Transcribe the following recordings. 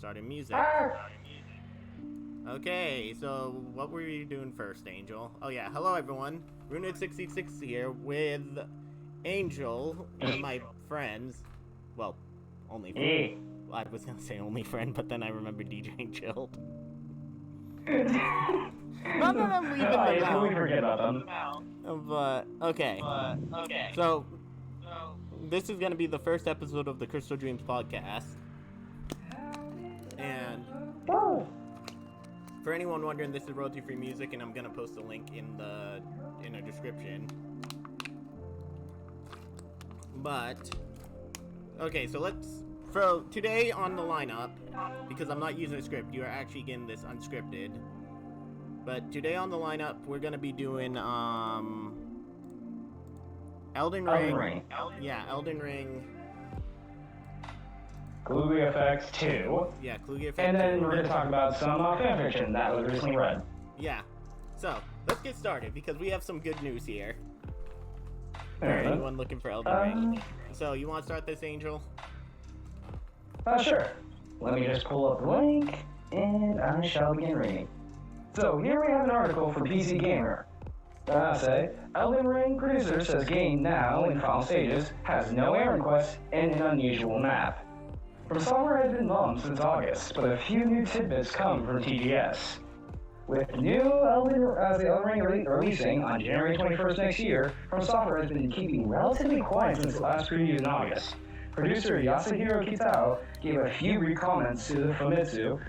starting music. Okay, so what were you doing first, Angel? Oh yeah, hello everyone. Runid66 here with Angel, one of my friends. Well, only friend. I was gonna say only friend, but then I remembered DJing Chilled. Not that I'm leaving them out. We forget about them. But, okay. So, this is gonna be the first episode of the Crystal Dreams podcast. And for anyone wondering, this is royalty-free music, and I'm gonna post a link in the description. But okay, so for today on the lineup, because I'm not using a script, you are actually getting this unscripted. But today on the lineup, we're gonna be doing Elden Ring. Yeah, Elden Ring. Caligula Effects 2. Yeah, Caligula Effects 2. And then we're going to talk about some fanfiction that was recently read. Yeah. So, let's get started, because we have some good news here. For Alright. anyone looking for Elden Ring. So, you want to start this, Angel? Sure. Let me just pull up the link, and I shall begin reading. So, here we have an article for PC Gamer. Elden Ring producer says game now in final stages has no errand quests and an unusual map. From Software has been mum since August, but a few new tidbits come from TGS. With the Elden Ring releasing on January 21st next year, From Software has been keeping relatively quiet since the last preview in August. Producer Yasuhiro Kitao gave a few brief comments to the Famitsu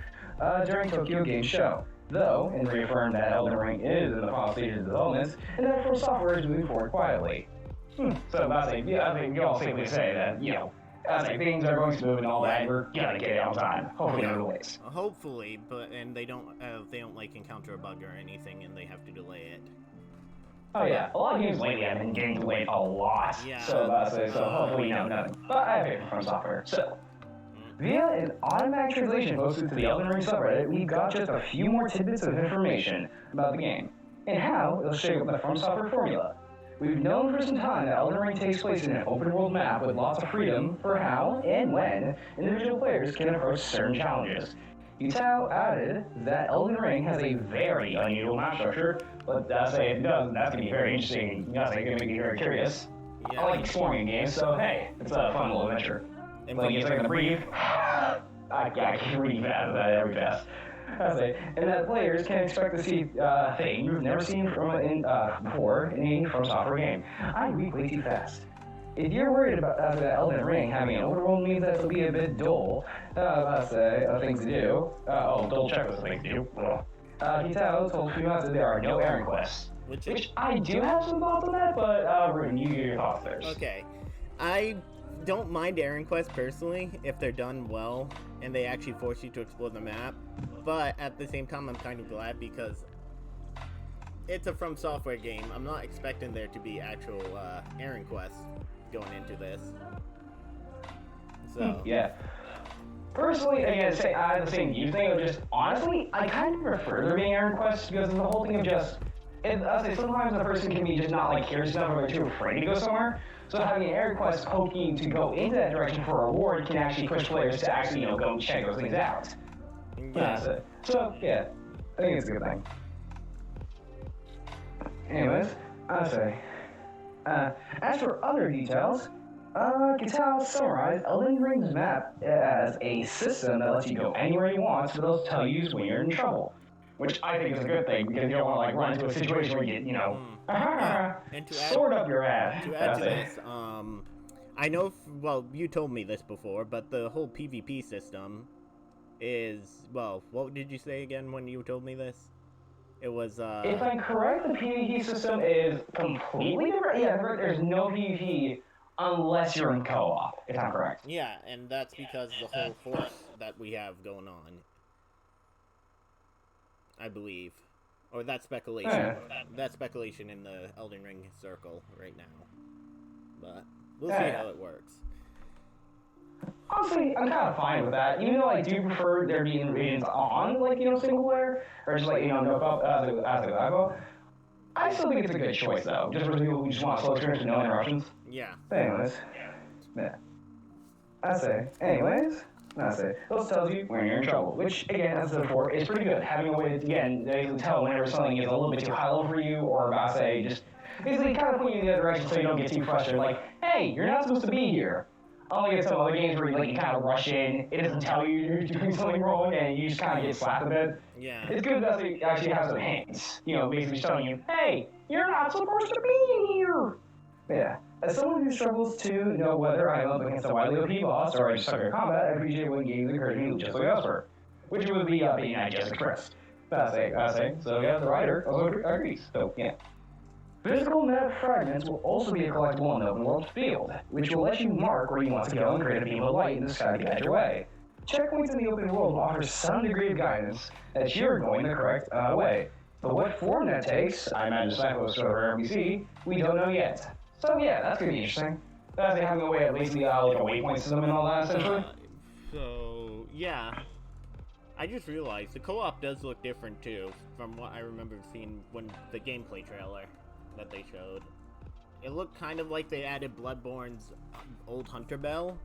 during Tokyo Game Show, though, and reaffirmed that Elden Ring is in the final stages of development and that From Software is moving forward quietly. So I think you all safely say that, things are going smooth and all that, we're gonna get it on time. Hopefully, no delays. Hopefully, and they don't like encounter a bug or anything, and they have to delay it. Oh yeah, a lot of games lately have been getting delayed a lot. Yeah. So hopefully, nothing. But I have faith from Software. So, via an automatic translation posted to the Elden Ring subreddit, we got just a few more tidbits of information about the game and how it'll shape up the From Software formula. We've known for some time that Elden Ring takes place in an open-world map with lots of freedom for how and when individual players can approach certain challenges. Kitao added that Elden Ring has a very unusual map structure, but that's going to be very interesting. That's going to make me very curious. Yeah. I like exploring games, so hey, it's a fun little adventure. And Like, it's like a brief. I can read that every fast. And that players can expect to see things you've never seen before in a From Software game. I read way too fast. If you're worried about Elden Ring having an overworld means that it'll be a bit dull, things to do. Dull checklist things to do. Kitao told Fumas that there are no errand quests. Which I do have some thoughts on that, but Ruben, you get your thoughts first. Okay. I don't mind errand quests personally if they're done well and they actually force you to explore the map, but at the same time I'm kind of glad because it's a From Software game. I'm not expecting there to be actual errand quests going into this. So yeah. Personally, again, I have the same view thing of just, honestly, I kind of prefer there being errand quests because of the whole thing of just, sometimes a person can be just not like curious enough or too afraid to go somewhere. So having an errand quest poking to go into that direction for a reward can actually push players to actually, go check those things out. yeah. So yeah, I think it's a good thing. Anyways, as for other details, Kitao summarized Elden Ring's map as a system that lets you go anywhere you want, so they'll tell you when you're in trouble. Which I think is a good thing, because you don't want to run into a situation where you get, sword up your ass. To add to this, I know, you told me this before, but the whole PvP system is, what did you say again when you told me this? It was, If I'm correct, the PvP system is completely different. Yeah, there's no PvP unless you're in co-op, if I'm correct. Yeah, and that's because the whole force that we have going on. I believe. Or that's speculation. That's speculation in the Elden Ring circle right now. But we'll see how it works. Honestly, I'm kind of fine with that. Even though I do prefer there being invasions on, single player, or just no co-op as a I still think it's a good choice, though. Just for people who just want a slow experience with no interruptions. Yeah. But anyways, anyways, That's it. Those tells you when you're in trouble, which, again, as I said before, is pretty good. Having a way to, again, they can tell whenever something is a little bit too high level for you, or about, say, just basically kind of point you in the other direction so you don't get too frustrated. Like, hey, you're not supposed to be here. Unlike in some other games where you kind of rush in, it doesn't tell you you're doing something wrong, and you just kind of get slapped a bit. Yeah. It's good that they actually have some hints, basically telling you, hey, you're not supposed to be here. Yeah. As someone who struggles to know whether I'm up against a widely OP boss or I just suck at combat, I appreciate when games encourage me just like elsewhere, which would be being I just expressed. That's it. So yeah, the writer also agrees. So yeah. Physical map fragments will also be a collectible in the open world field, which will let you mark where you want to go and create a beam of light in the sky to guide your way. Checkpoints in the open world offer some degree of guidance that you're going the correct way. But what form that takes, I imagine Cyclops or RBC, we don't know yet. So yeah, that's gonna be interesting. That's having a way at least like a waypoint system and all that, essentially. So yeah, I just realized the co-op does look different too, from what I remember seeing when the gameplay trailer that they showed. It looked kind of like they added Bloodborne's old Hunter Bell.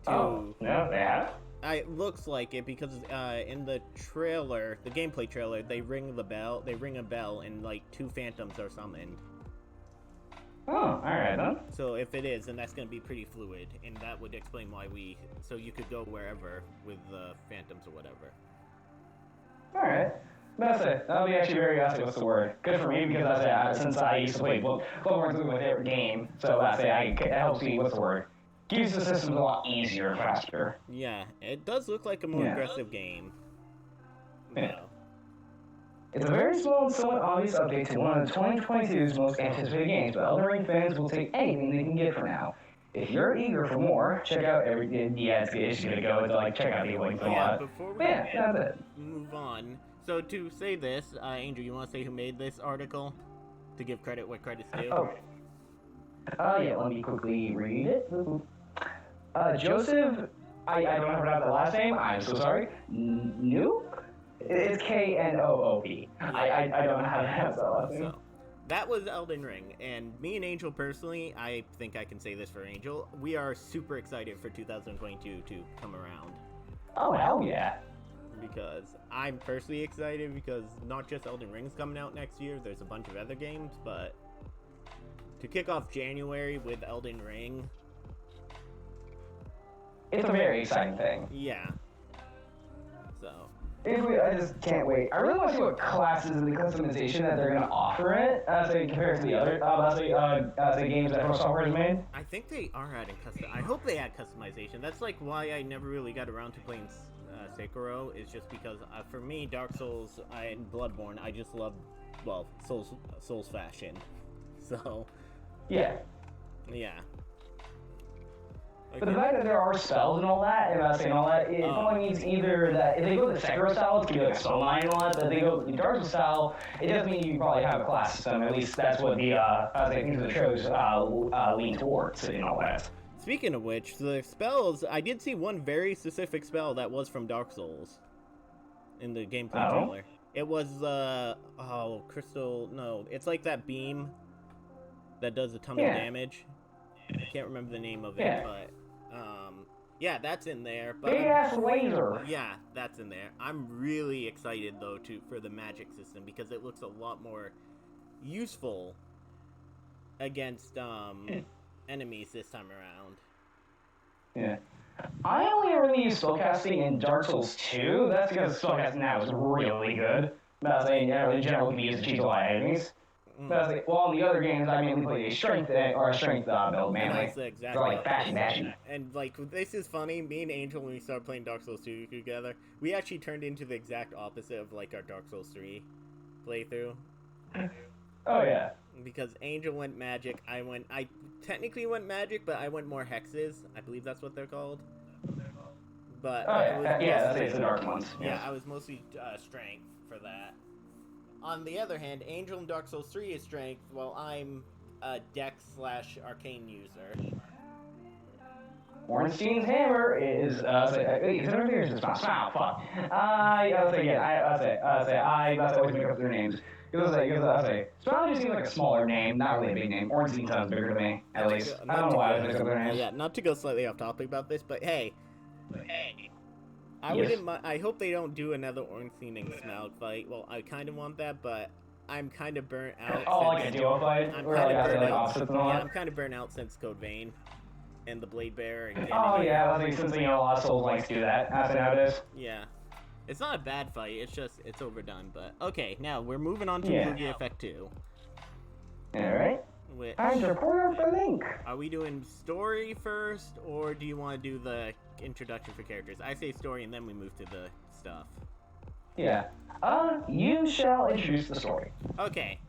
Oh, no, they have? It looks like it because in the trailer, the gameplay trailer, they ring a bell and like 2 phantoms are summoned. Oh, alright then. So if it is, then that's going to be pretty fluid, and that would explain why so you could go wherever with the phantoms or whatever. Alright. That's it. That'll be actually very, what's the word? Good for me, because since I used to play Bloodborne's my favorite game, so it helps me, what's the word? Keeps the systems a lot easier and faster. Yeah, it does look like a more aggressive game. Yeah. It's a very small and somewhat obvious update to one of 2022's most anticipated games, but Elden Ring fans will take anything they can get for now. If you're eager for more, check out it's gonna go to check out the link a lot. Before we that's it. move on, so to say this, Angel, you want to say who made this article? To give credit where credit's due? Yeah, let me quickly read it. Joseph, I don't know how to pronounce the last name, I'm so sorry. Noop? It's Knoop. I don't know how to pronounce that last name. So, that was Elden Ring, and me and Angel personally, I think I can say this for Angel, we are super excited for 2022 to come around. Oh, hell yeah. Because I'm personally excited because not just Elden Ring's coming out next year, there's a bunch of other games, but to kick off January with Elden Ring, it's a very exciting thing. Yeah. So. I just can't wait. I really want to see what classes and the customization that they're going to offer it, compared to the other games that From Software has made. I think they are adding I hope they add customization. That's like why I never really got around to playing Sekiro, is just because for me, Dark Souls and Bloodborne, I just love, Souls fashion. So. Yeah. Yeah. But the fact that there are spells and all that, it probably means either that if they go the Sekiro style, it's going to be like Soulline and all that, but if they go the Dark Souls style, it does mean you probably have a class system. At least that's what the shows lean towards and all that. Speaking of which, the spells, I did see one very specific spell that was from Dark Souls in the gameplay trailer. It was, it's like that beam that does a ton of damage. I can't remember the name of it, but that's in there. But big ass laser. Yeah, that's in there. I'm really excited though for the magic system because it looks a lot more useful against enemies this time around. Yeah. I only really use spellcasting in Dark Souls 2. That's because spellcasting now is really good. But in general, can be used to cheese a lot of enemies. On the other games, I mainly play a strength build, mainly. That's exactly. So, fashion. And, this is funny. Me and Angel, when we started playing Dark Souls 2 together, we actually turned into the exact opposite of, our Dark Souls 3 playthrough. Oh, yeah. Because Angel went magic, I technically went magic, but I went more hexes. I believe that's what they're called. But that's the dark ones. Yeah, I was mostly strength for that. On the other hand, Angel in Dark Souls 3 is strength, while I'm a Dex/Arcane user. Ornstein's hammer is, is it or is it Fuck. I'll say, I always make up their names. Because I'll say, Smile just seems like a smaller name, not really a big name. Ornstein sounds bigger to me, at least. I don't know why I mix up their names. Yeah, not to go slightly off topic about this, but hey, I hope they don't do another Ornstein and Smaug fight. Well, I kind of want that, but I'm kind of burnt out. Oh, like a duo fight? I'm kind of burnt out since Code Vein and the Blade Bearer. And since a lot of Souls likes to do that. That's how it is. Yeah. It's not a bad fight, it's just, it's overdone, but... Okay, now, we're moving on to Caligula Effect 2. Alright. Time to pull up the link! Are we doing story first, or do you want to do the introduction for characters? I say story, and then we move to the stuff. Yeah. You shall introduce the story. Okay.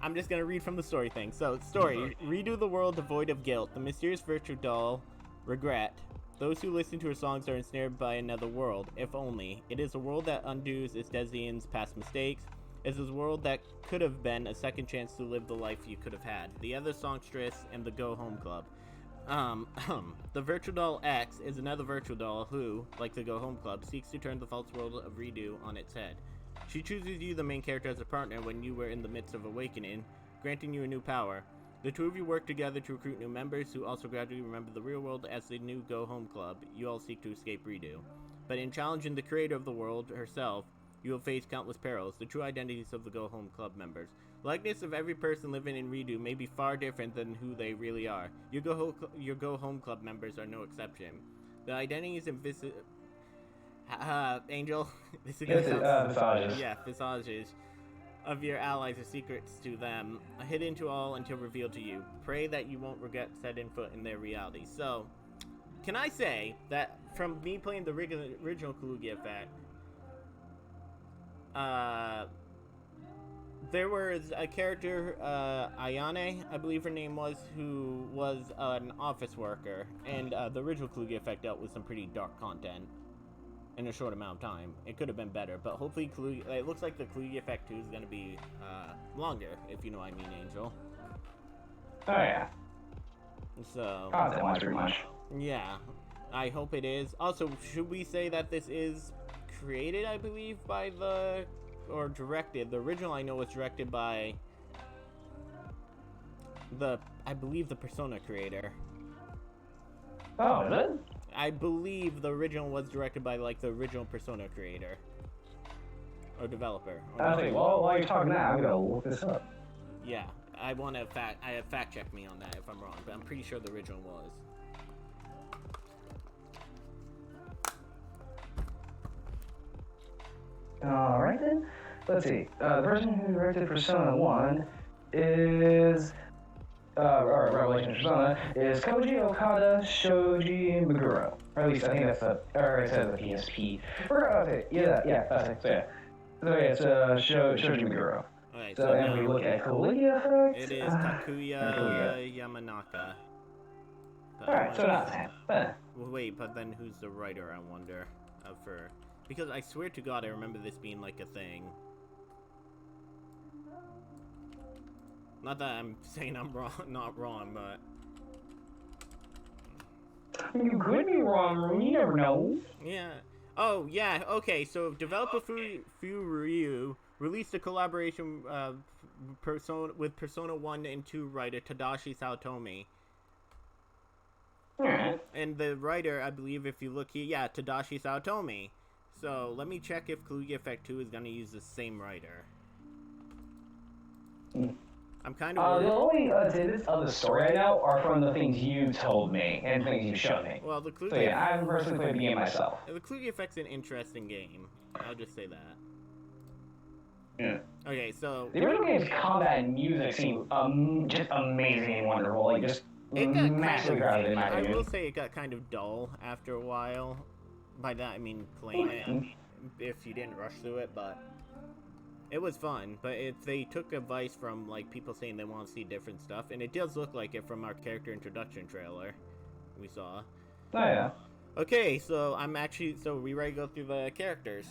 I'm just gonna read from the story thing. So, story. Redo the world devoid of guilt. The mysterious virtue doll, regret. Those who listen to her songs are ensnared by another world, if only. It is a world that undoes its Desian's past mistakes. It is a world that could have been a second chance to live the life you could have had. The other songstress and the Go Home Club. The Virtual Doll X is another virtual doll who, like the Go Home Club, seeks to turn the false world of Redo on its head. She chooses you, the main character, as a partner when you were in the midst of awakening, granting you a new power. The two of you work together to recruit new members who also gradually remember the real world as the new Go Home Club. You all seek to escape Redo. But in challenging the creator of the world herself, you will face countless perils, the true identities of the Go Home Club members. The likeness of every person living in Redo may be far different than who they really are. Your Go Home Club members are no exception. The identities and Angel? This is visages. Yeah, visages of your allies are secrets to them, hidden to all until revealed to you. Pray that you won't regret setting foot in their reality. So, can I say that from me playing the original Caligula Effect, there was a character, Ayane, I believe her name was, who was an office worker, and the original Caligula Effect dealt with some pretty dark content in a short amount of time. It could have been better, but hopefully it looks like the Caligula Effect 2 is going to be longer, if you know what I mean, Angel. Oh, yeah. So... Content-wise, pretty much. Yeah, I hope it is. Also, should we say that this is created, I believe, by the... or directed. The original, I know, was directed by I believe, the Persona creator. Oh, is it? I believe the original was directed by, like, the original Persona creator. Or developer. While you're talking now, I'm gonna look this up. Yeah, I want to fact check me on that if I'm wrong, but I'm pretty sure the original was. Alright then. Let's see. The person who directed Persona 1 is... or Revelation Persona, is Koji Okada Shoji Meguro. Or at least I think that's or it says the PSP. So it's Shoji Meguro. Alright, so and we look at Caligula Effect. It is Takuya Yamanaka. Alright, so not that. Wait, but then who's the writer, I wonder? Because I swear to God I remember this being like a thing. Not that I'm saying I'm not wrong, but... You could be wrong, you never know. Yeah. Oh, yeah, okay, so developer Furyu released a collaboration with Persona 1 and 2 writer Tadashi Saotomi. And the writer, I believe, if you look here, yeah, Tadashi Saotomi. So, let me check if Caligula Effect 2 is going to use the same writer. I'm kind of the only tidbits of the story I know are from the things you told me and things you showed me. Well, the Caligula... So yeah, I haven't personally played the game myself. The Caligula Effect's an interesting game. I'll just say that. Yeah. Okay, so... The original game's combat and music seem just amazing and wonderful. Like, just massively grounded in my opinion. I will say it got kind of dull after a while. By that, I mean playing it, if you didn't rush through it, but... It was fun, but they took advice from, like, people saying they want to see different stuff, and it does look like it from our character introduction trailer we saw. Oh, yeah. Okay, so so we ready to go through the characters?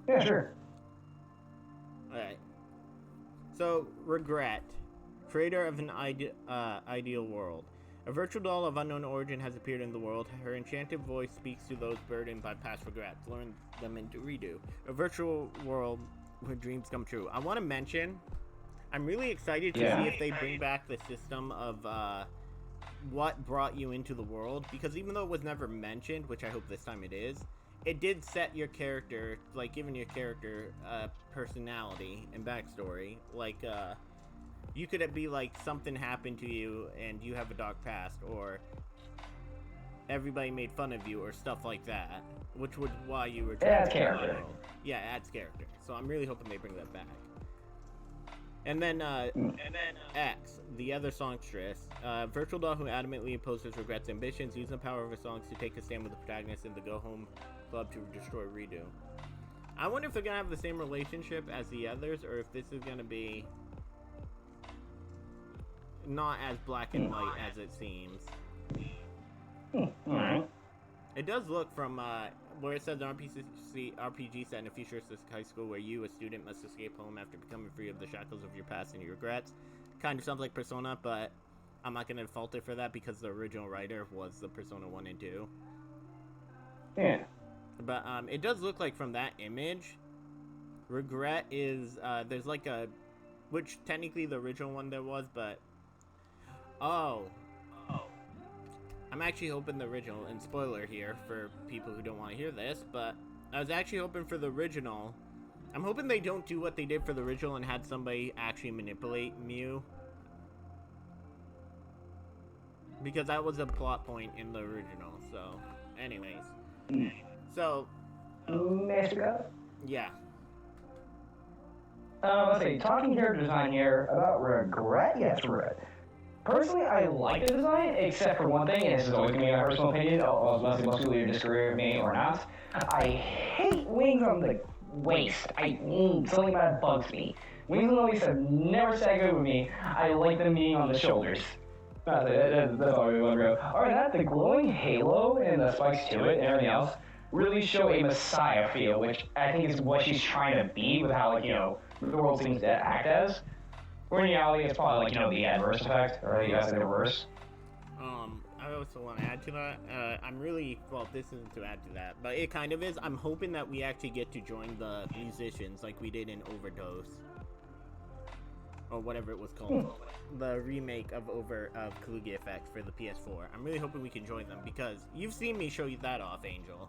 Yeah, sure. Alright. So, Regret, creator of an ideal world. A virtual doll of unknown origin has appeared in the world. Her enchanted voice speaks to those burdened by past regrets, luring them into redo. A virtual world where dreams come true. I want to mention, I'm really excited to see if they bring back the system of what brought you into the world, because even though it was never mentioned, which I hope this time it is, it did set your character, like giving your character personality and backstory. Like, you could be like, something happened to you and you have a dark past, or everybody made fun of you, or stuff like that, which was why you were adds character. Yeah, it adds character. So I'm really hoping they bring that back. And then X, the other songstress, virtual doll who adamantly opposes regrets, ambitions, using the power of her songs to take a stand with the protagonist in the Go Home Club to destroy Redo. I wonder if they're gonna have the same relationship as the others, or if this is gonna be not as black and white as it seems. Alright. It does look from where it says an RPG set in a futuristic high school where you, a student, must escape home after becoming free of the shackles of your past and your regrets. Kind of sounds like Persona, but I'm not going to fault it for that because the original writer was the Persona 1 and 2. Yeah. But it does look like from that image, regret is, there's like a, which technically the original one there was, but, I'm actually hoping the original, and spoiler here for people who don't want to hear this, but I was actually hoping for the original. I'm hoping they don't do what they did for the original and had somebody actually manipulate Mew. Because that was a plot point in the original, so, anyways. So, yeah. Let's see, talking character design here about regret, yes, regret. Personally, I like the design, except for one thing, and this is always going to be my personal opinion, most people either disagree with me or not. I hate wings on the waist. Something about it bugs me. Wings on the waist have never sat good with me. I like them being on the shoulders. That's all I really want to go. Alright, that, the glowing halo and the spikes to it and everything else really show a messiah feel, which I think is what she's trying to be with how, like, you know, the world seems to act as. Or in reality, it's probably like, you know, the adverse effect, or you guys say the reverse. I also want to add to that. Well, this isn't to add to that, but it kind of is. I'm hoping that we actually get to join the musicians like we did in Overdose. Or whatever it was called. The remake of Caligula Effect for the PS4. I'm really hoping we can join them, because you've seen me show you that off, Angel.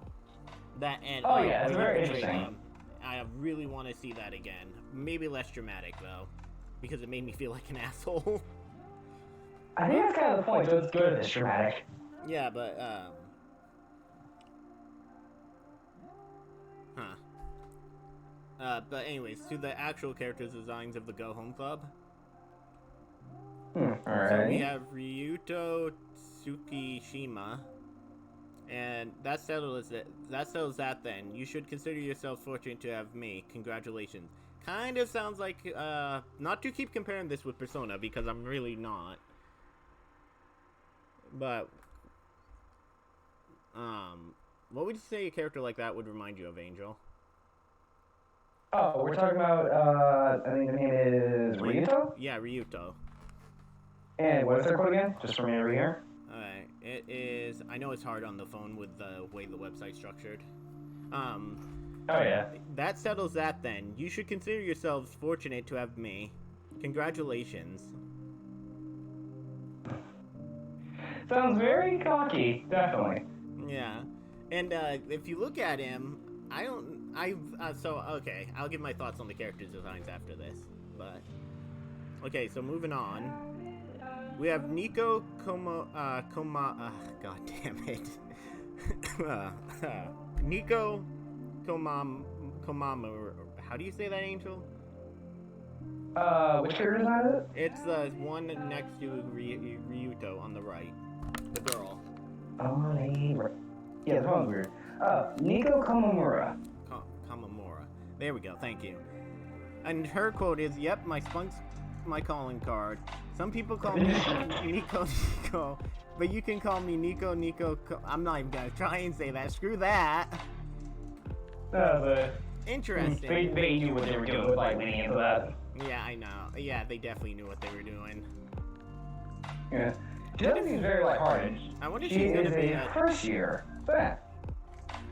That and yeah, it's very interesting. I really want to see that again. Maybe less dramatic, though, because it made me feel like an asshole. I think that's kind of the point, so it's good if it's dramatic. Yeah, but, but anyways, to the actual character designs of the Go Home Club. Alright. So we have Ryuto Tsukishima, and that settles that then. You should consider yourself fortunate to have me. Congratulations. Kind of sounds like, not to keep comparing this with Persona, because I'm really not. But, what would you say a character like that would remind you of, Angel? Oh, we're talking about, I think the name is Ryuto? Yeah, Ryuto. And what is their quote again? Just for me to read here. Alright, it is, I know it's hard on the phone with the way the website's structured. Oh yeah. That settles that then. You should consider yourselves fortunate to have me. Congratulations. Sounds very cocky, definitely. Yeah. And, if you look at him, okay, I'll give my thoughts on the character designs after this, but... Okay, so moving on. We have Nico God damn it. Nico Komamura. How do you say that, Angel? Which character design is it? It's the one next to Ryuto on the right. The girl. Yeah, this one's weird. Nico Komamura. Kamamura. There we go, thank you. And her quote is, "Yep, my spunk's my calling card. Some people call me Nico, but you can call me Nico. I'm not even gonna try and say that. Screw that." Interesting. They knew what they were doing by leaning into that. Yeah, I know. Yeah, they definitely knew what they were doing. Yeah. She doesn't seem very lighthearted. I wonder if She she's gonna is be a first year.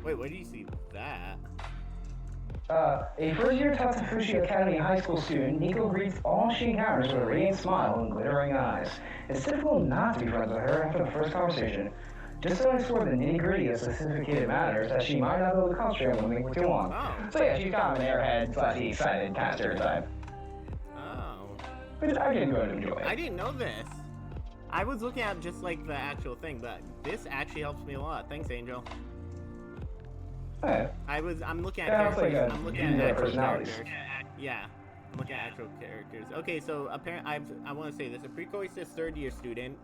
Wait, where do you see that? A first-year Tatsufushi Academy high school student, Nico greets all she encounters with a radiant smile and glittering eyes. It's difficult not to be friends with her after the first conversation. Just to explore the nitty-gritty of sophisticated matters that she might not be able to concentrate on when too long. Oh. So yeah, she's kind of an airhead, slightly excited kind of stereotype. Oh. Which I can go to enjoy. I didn't know this. I was looking at just like the actual thing, but this actually helps me a lot. Thanks, Angel. Hey. I'm looking at Yeah, characters. like I'm looking at actual personalities. characters. Yeah. I'm looking at actual characters. Okay, so apparently I want to say this. A precoitus third-year student.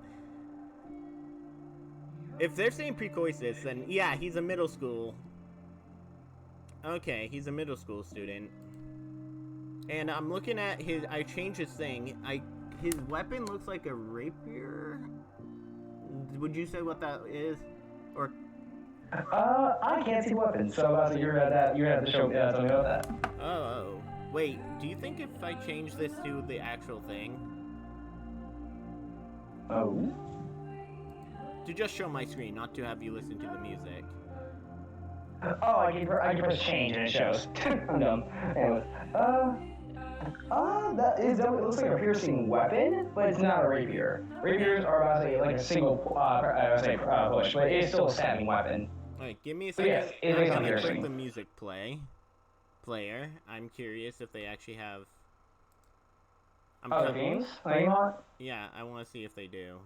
If they're saying precoitus, then yeah, he's a middle school. Okay, he's a middle school student. And I'm looking at his. I changed his thing. His weapon looks like a rapier. Would you say what that is? Or I can't see weapons, so you're at the show. Yeah, tell me about that. oh, wait. Do you think if I change this to the actual thing? Oh. To just show my screen, not to have you listen to the music. Oh, I can press change and it shows. I'm dumb. Anyways, that looks like a piercing weapon, but it's not a rapier. Rapiers are about to say like a single push, but it's still a stabbing weapon. Alright, give me a second. Yes, it I'm is gonna piercing. click the music player. I'm curious if they actually have. Other games? Like you want? Yeah, I want to see if they do.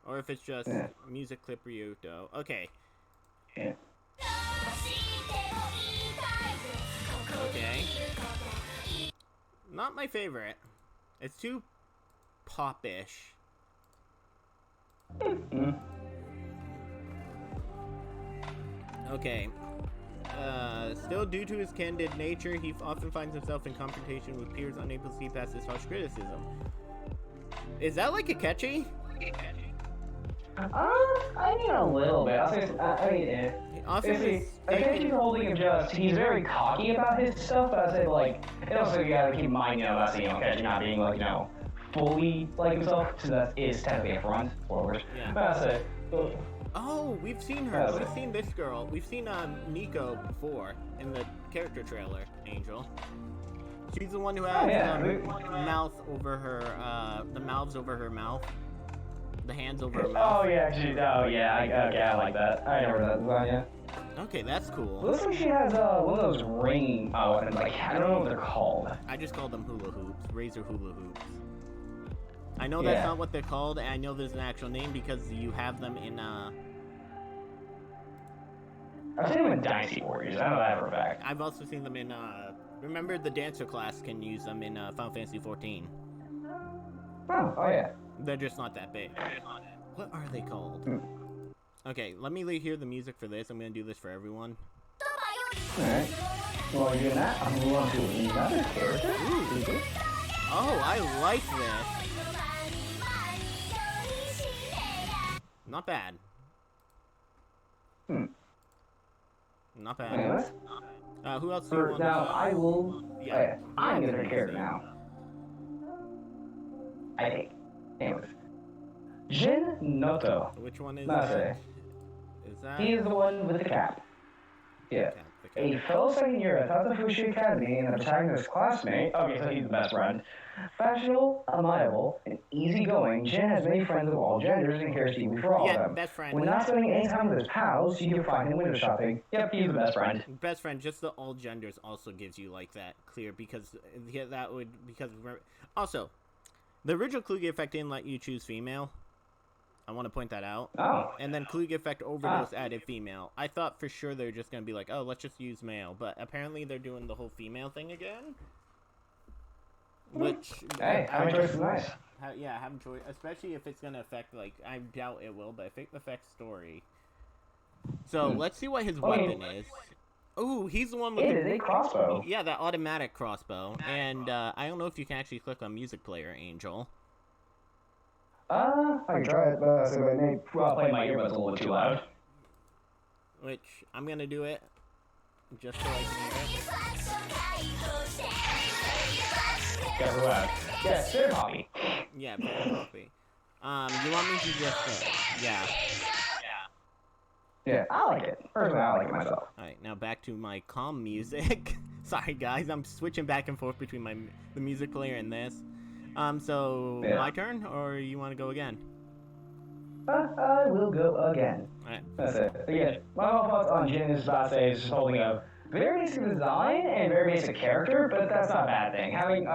Or if it's just music clip Ryuto. Okay. Yeah. Okay. Not my favorite. It's too pop-ish. Okay. Still due to his candid nature, he often finds himself in confrontation with peers unable to see past his harsh criticism. Is that like a catchy? I mean a little bit. I think he's holding him he's very cocky about his stuff, but I say like, and also you gotta keep in mind, about Catchy not being like, fully like himself, so that is technically a front, forward. Yeah. But I say, Oh, we've seen her. We've seen this girl. We've seen Nico before in the character trailer, Angel. She's the one who has mouth over her, the mouths over her mouth. The hands over her mouth. Oh yeah, I like that. I remember that design, yeah. Okay, that's cool. Looks like she has one of those ring weapons, like, I don't know what they're called. I just call them hula hoops, razor hula hoops. I know that's not what they're called, and I know there's an actual name because you have them in, I've seen them in Dynasty Warriors, I know that for a fact. I've also seen them in, remember the dancer class can use them in, Final Fantasy 14. Oh yeah. They're just not that big. What are they called? Okay, let me hear the music for this. I'm gonna do this for everyone. Alright. While you're doing that, I'm gonna move on to another character. Ooh. Oh, I like this. Not bad. Not bad. Anyways. Who else do you want? Now, I will... Yeah. I'm gonna pick a character now. I think. Anyways. Jin Noto. Which one is Nase. that? Is that? He is the one with the cap. Yeah. The cap. A fellow second year at Tatsufushi Academy and the protagonist's classmate. Okay, so he's the best friend. Fashionable, amiable, and easygoing, Jin has many friends of all genders and cares deeply for all of them. Best friend. When not spending any time with his pals, you can find him window shopping. Yep, he's the best friend. Best friend, just the all genders also gives you like that clear because that would also the original Kluge effect didn't let you choose female. I want to point that out. Oh. And then Kluge effect overdose added female. I thought for sure they were just gonna be like, oh, let's just use male, but apparently they're doing the whole female thing again. Which hey, having choice is nice. Having choice, especially if it's gonna affect I doubt it will, but if it affects story. So let's see what his weapon is. Ooh, he's the one with It is a crossbow. Yeah, that automatic crossbow. And I don't know if you can actually click on music player, Angel. I can try it, but so it may play my earbuds a little bit too loud. Which I'm gonna do it just so I can hear it. Guess what? Yes, they're poppy. Yeah, very copy. You want me to just, yeah. Yeah, I like it. Personally, I like it myself. Alright, now back to my calm music. Sorry, guys, I'm switching back and forth between the music player and this. So, my turn, or you want to go again? I will go again. Alright. That's it. Again, my whole thoughts on Jin is about to say is just holding a very basic design and very basic character, but that's not a bad thing. Having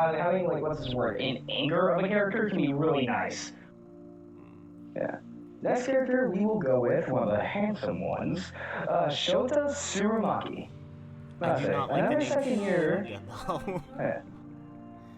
like, what's this word, an anger of a character can be really nice. Yeah. Next character we will go with, one of the handsome ones, Shota Tsurumaki. I do not like another the name second year. yeah.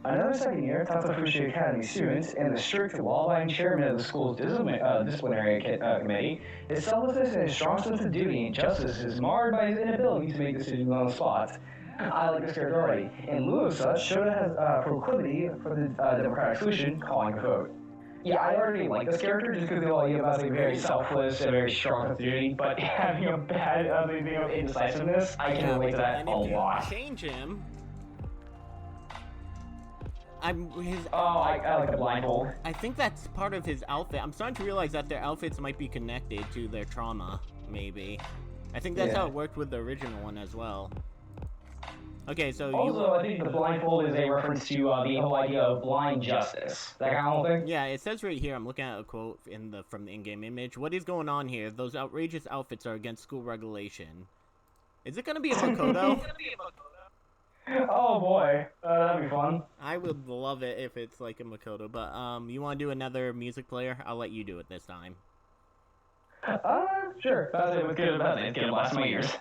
Another second year Tatafushi Academy student and the strict law-abiding chairman of the school's disciplinary committee, his selflessness and his strong sense of duty and justice is marred by his inability to make decisions on the spot. I like this character already. In lieu of such, Shota has proclivity for the democratic solution, calling a vote. Yeah, I already like this character just because the whole idea about being very selfless and very strong with duty, but having a bad indecisiveness, I can relate to that a lot. Change him. I like the blindfold. I think that's part of his outfit. I'm starting to realize that their outfits might be connected to their trauma, maybe. I think that's how it worked with the original one as well. Okay, so I think the blindfold is a reference to the whole idea of blind justice. That kind of thing? Yeah, it says right here, I'm looking at a quote from the in-game image. What is going on here? Those outrageous outfits are against school regulation. Is it gonna be a Makoto? Oh boy, that'd be fun. I would love it if it's like a Makoto, but you want to do another music player? I'll let you do it this time. Sure. That's it. It's gonna blast my ears.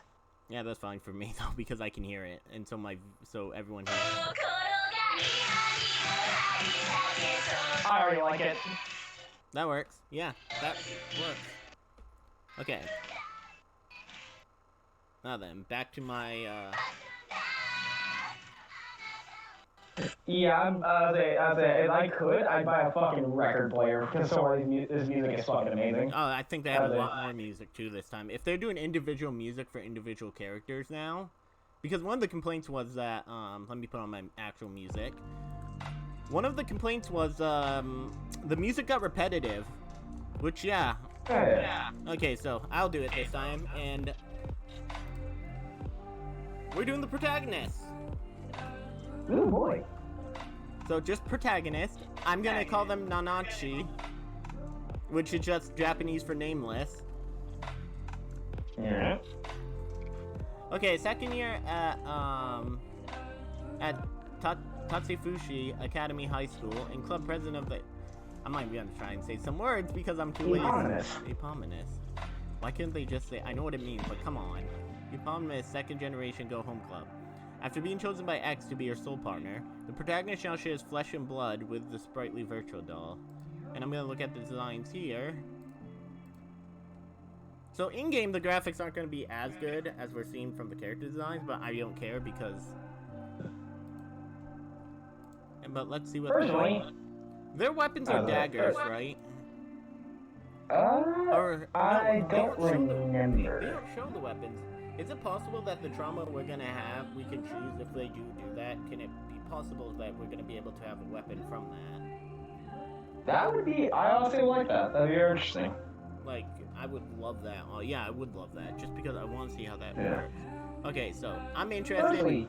Yeah, that's fine for me though, because I can hear it, and so everyone hears it. I already like it. That works. Yeah, that works. Okay. Now then, back to my Yeah, if I could, I'd buy a fucking record player because this music is fucking amazing. Oh, I think they have a lot more music too this time. If they're doing individual music for individual characters now, because one of the complaints was that let me put on my actual music. One of the complaints was the music got repetitive, which yeah. Okay, so I'll do it this time, and we're doing the protagonist. Oh boy. So just protagonist. I'm gonna call them Nanachi, which is just Japanese for nameless. Yeah. Okay, second year at Tatsufushi Academy High School and club president of the. I might be gonna try and say some words because I'm too lazy. Eponymous. Why couldn't they just say? I know what it means, but come on. Eponymous second generation go home club. After being chosen by X to be your soul partner, the protagonist now shares flesh and blood with the sprightly virtual doll. And I'm gonna look at the designs here. So in-game, the graphics aren't gonna be as good as we're seeing from the character designs, but I don't care because... But let's see what their weapons are daggers, right? I don't remember. They don't show the weapons. Is it possible that the trauma we're gonna have, we can choose if they do that? Can it be possible that we're gonna be able to have a weapon from that? That would be, I honestly like that. That'd be very interesting. Like, I would love that. Oh, yeah, I would love that. Just because I want to see how that works. Okay, so, I'm interested.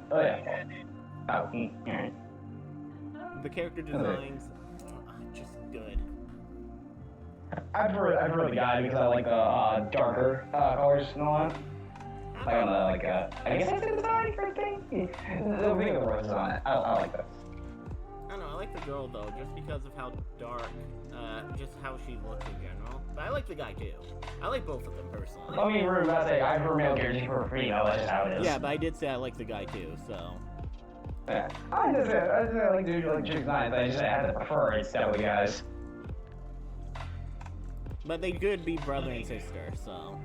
The character designs, just good. I prefer the guy because I like the darker colors and all that. I guess that's the design for a thing. The video was on it. I like that. I don't know, I like the girl though, just because of how dark, just how she looks in general. But I like the guy too. I like both of them personally. I mean, we're about to say I prefer male characters for female, that's just how it is. Yeah, but I did say I like the guy too, so. Yeah. I just like to do like chick designs, I just had to prefer it's definitely guys. But they could be brother and sister, so.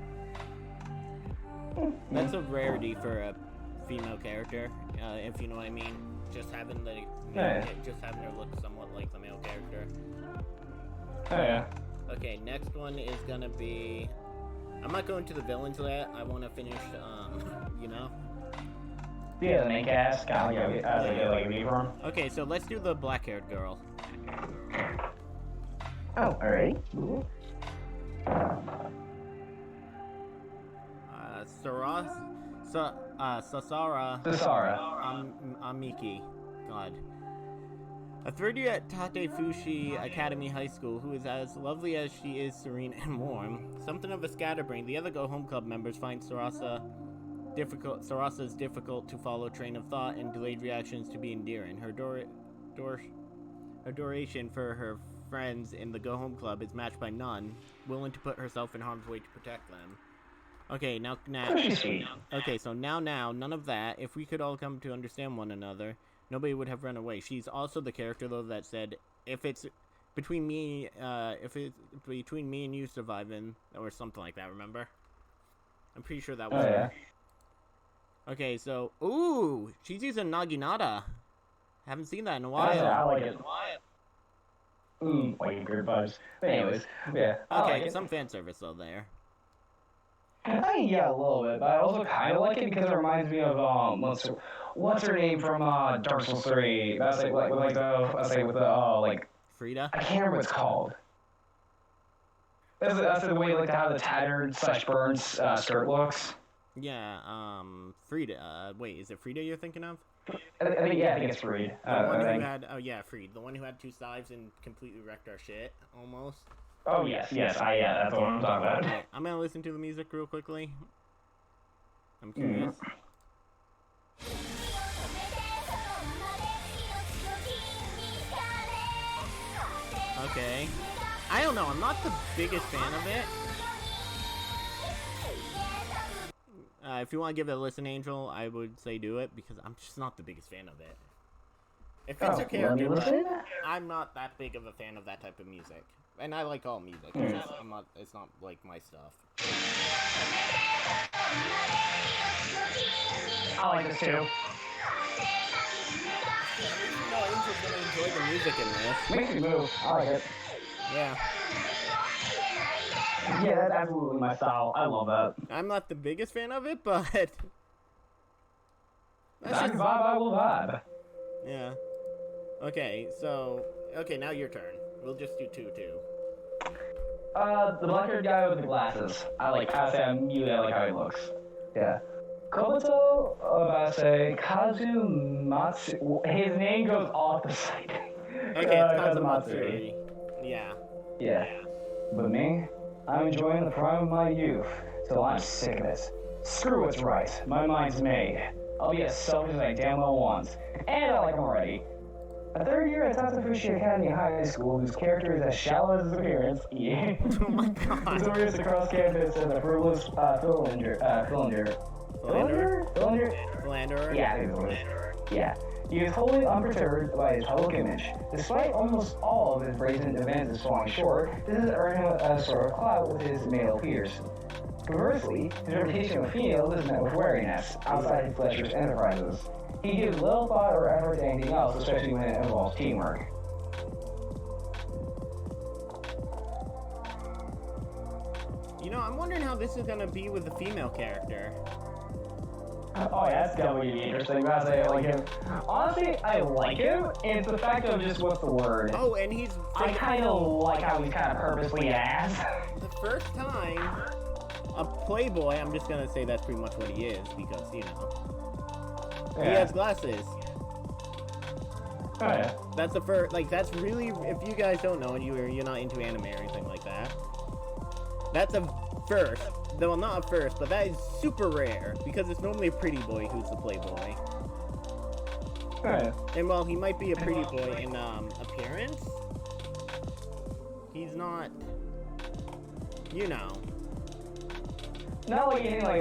That's a rarity for a female character, if you know what I mean. Just having just having her look somewhat like the male character. Oh yeah. Okay, next one is gonna be. I'm not going to the villains yet. I want to finish, you know. Yeah, the main cast, kind of like a uniform. Okay, so let's do the black-haired girl. Oh, alright. Sasara Amiki. God. A third year at Tatefushi Academy High School, who is as lovely as she is serene and warm. Something of a scatterbrain, the other Go Home Club members find Sarasa's difficult to follow train of thought and delayed reactions to be endearing. Her adoration for her friends in the Go Home Club is matched by none, willing to put herself in harm's way to protect them. Okay, now, okay, so now, none of that. If we could all come to understand one another, nobody would have run away. She's also the character, though, that said, if it's between me and you surviving, or something like that, remember? I'm pretty sure that was her. Okay, so, ooh, she's using Naginata. Haven't seen that in a while. I like it. White weird vibes. But anyways, yeah. Okay, like some fan service, though, there. Yeah, a little bit, but I also kind of like it because it reminds me of what's her name from Dark Souls 3? That's like Frida. I can't remember what it's called. That's the way like how the tattered / burned skirt looks. Yeah, Frida. Wait, is it Frida you're thinking of? I think it's Freed. The one who had, Freed. The one who had 2 scythes and completely wrecked our shit, almost. Oh, yes, that's what I'm talking about. Okay, I'm gonna listen to the music real quickly. I'm curious. Okay. I don't know, I'm not the biggest fan of it. If you want to give it a listen, Angel, I would say do it, because I'm just not the biggest fan of it. It fits her character, but I'm not that big of a fan of that type of music. And I like all music. It's not like my stuff. I like this too. No, Angel's gonna enjoy the music in this. Makes me move. I like it. Yeah. Yeah, that's absolutely my style. I love that. I'm not the biggest fan of it, but that's just vibe. I will vibe. Yeah. Okay, so now your turn. We'll just do 2. The black-haired guy with the glasses. I like how he looks. Yeah. Kobato Obase Kazumatsu. His name goes off the site. Okay, it's Kazumatsu. Yeah. Yeah. But me, I'm enjoying the prime of my youth, till I'm sick of it. Screw what's right. My mind's made. I'll be as selfish as I damn well want. And I like him already. A third year at Tatefushi Academy High School, whose character is as shallow as his appearance. Yeah. Oh my god. His orients across campus and a frivolous philanderer. Yeah, I think it's what. Yeah. He is wholly unperturbed by his public image. Despite almost all of his brazen advances falling short, this has earned him a sort of clout with his male peers. Conversely, his reputation with females is met with wariness outside his Fletcher's enterprises. He gives little thought or effort to anything else, especially when it involves teamwork. You know, I'm wondering how this is gonna be with the female character. Oh yeah, that's gonna be interesting. That's I like him. Honestly, I like him. It's the fact of just what's the word. Oh, and he's. I kind of like how he's kind of purposely ass. The first time a playboy, I'm just gonna say that's pretty much what he is, because you know. Yeah. He has glasses. Oh yeah. That's the first, like, that's really, if you guys don't know and you're not into anime or anything like that, that's a first. Well, not a first, but that is super rare, because it's normally a pretty boy who's the playboy. Oh yeah. And while he might be a pretty boy in appearance, he's not, you know. Not like anything like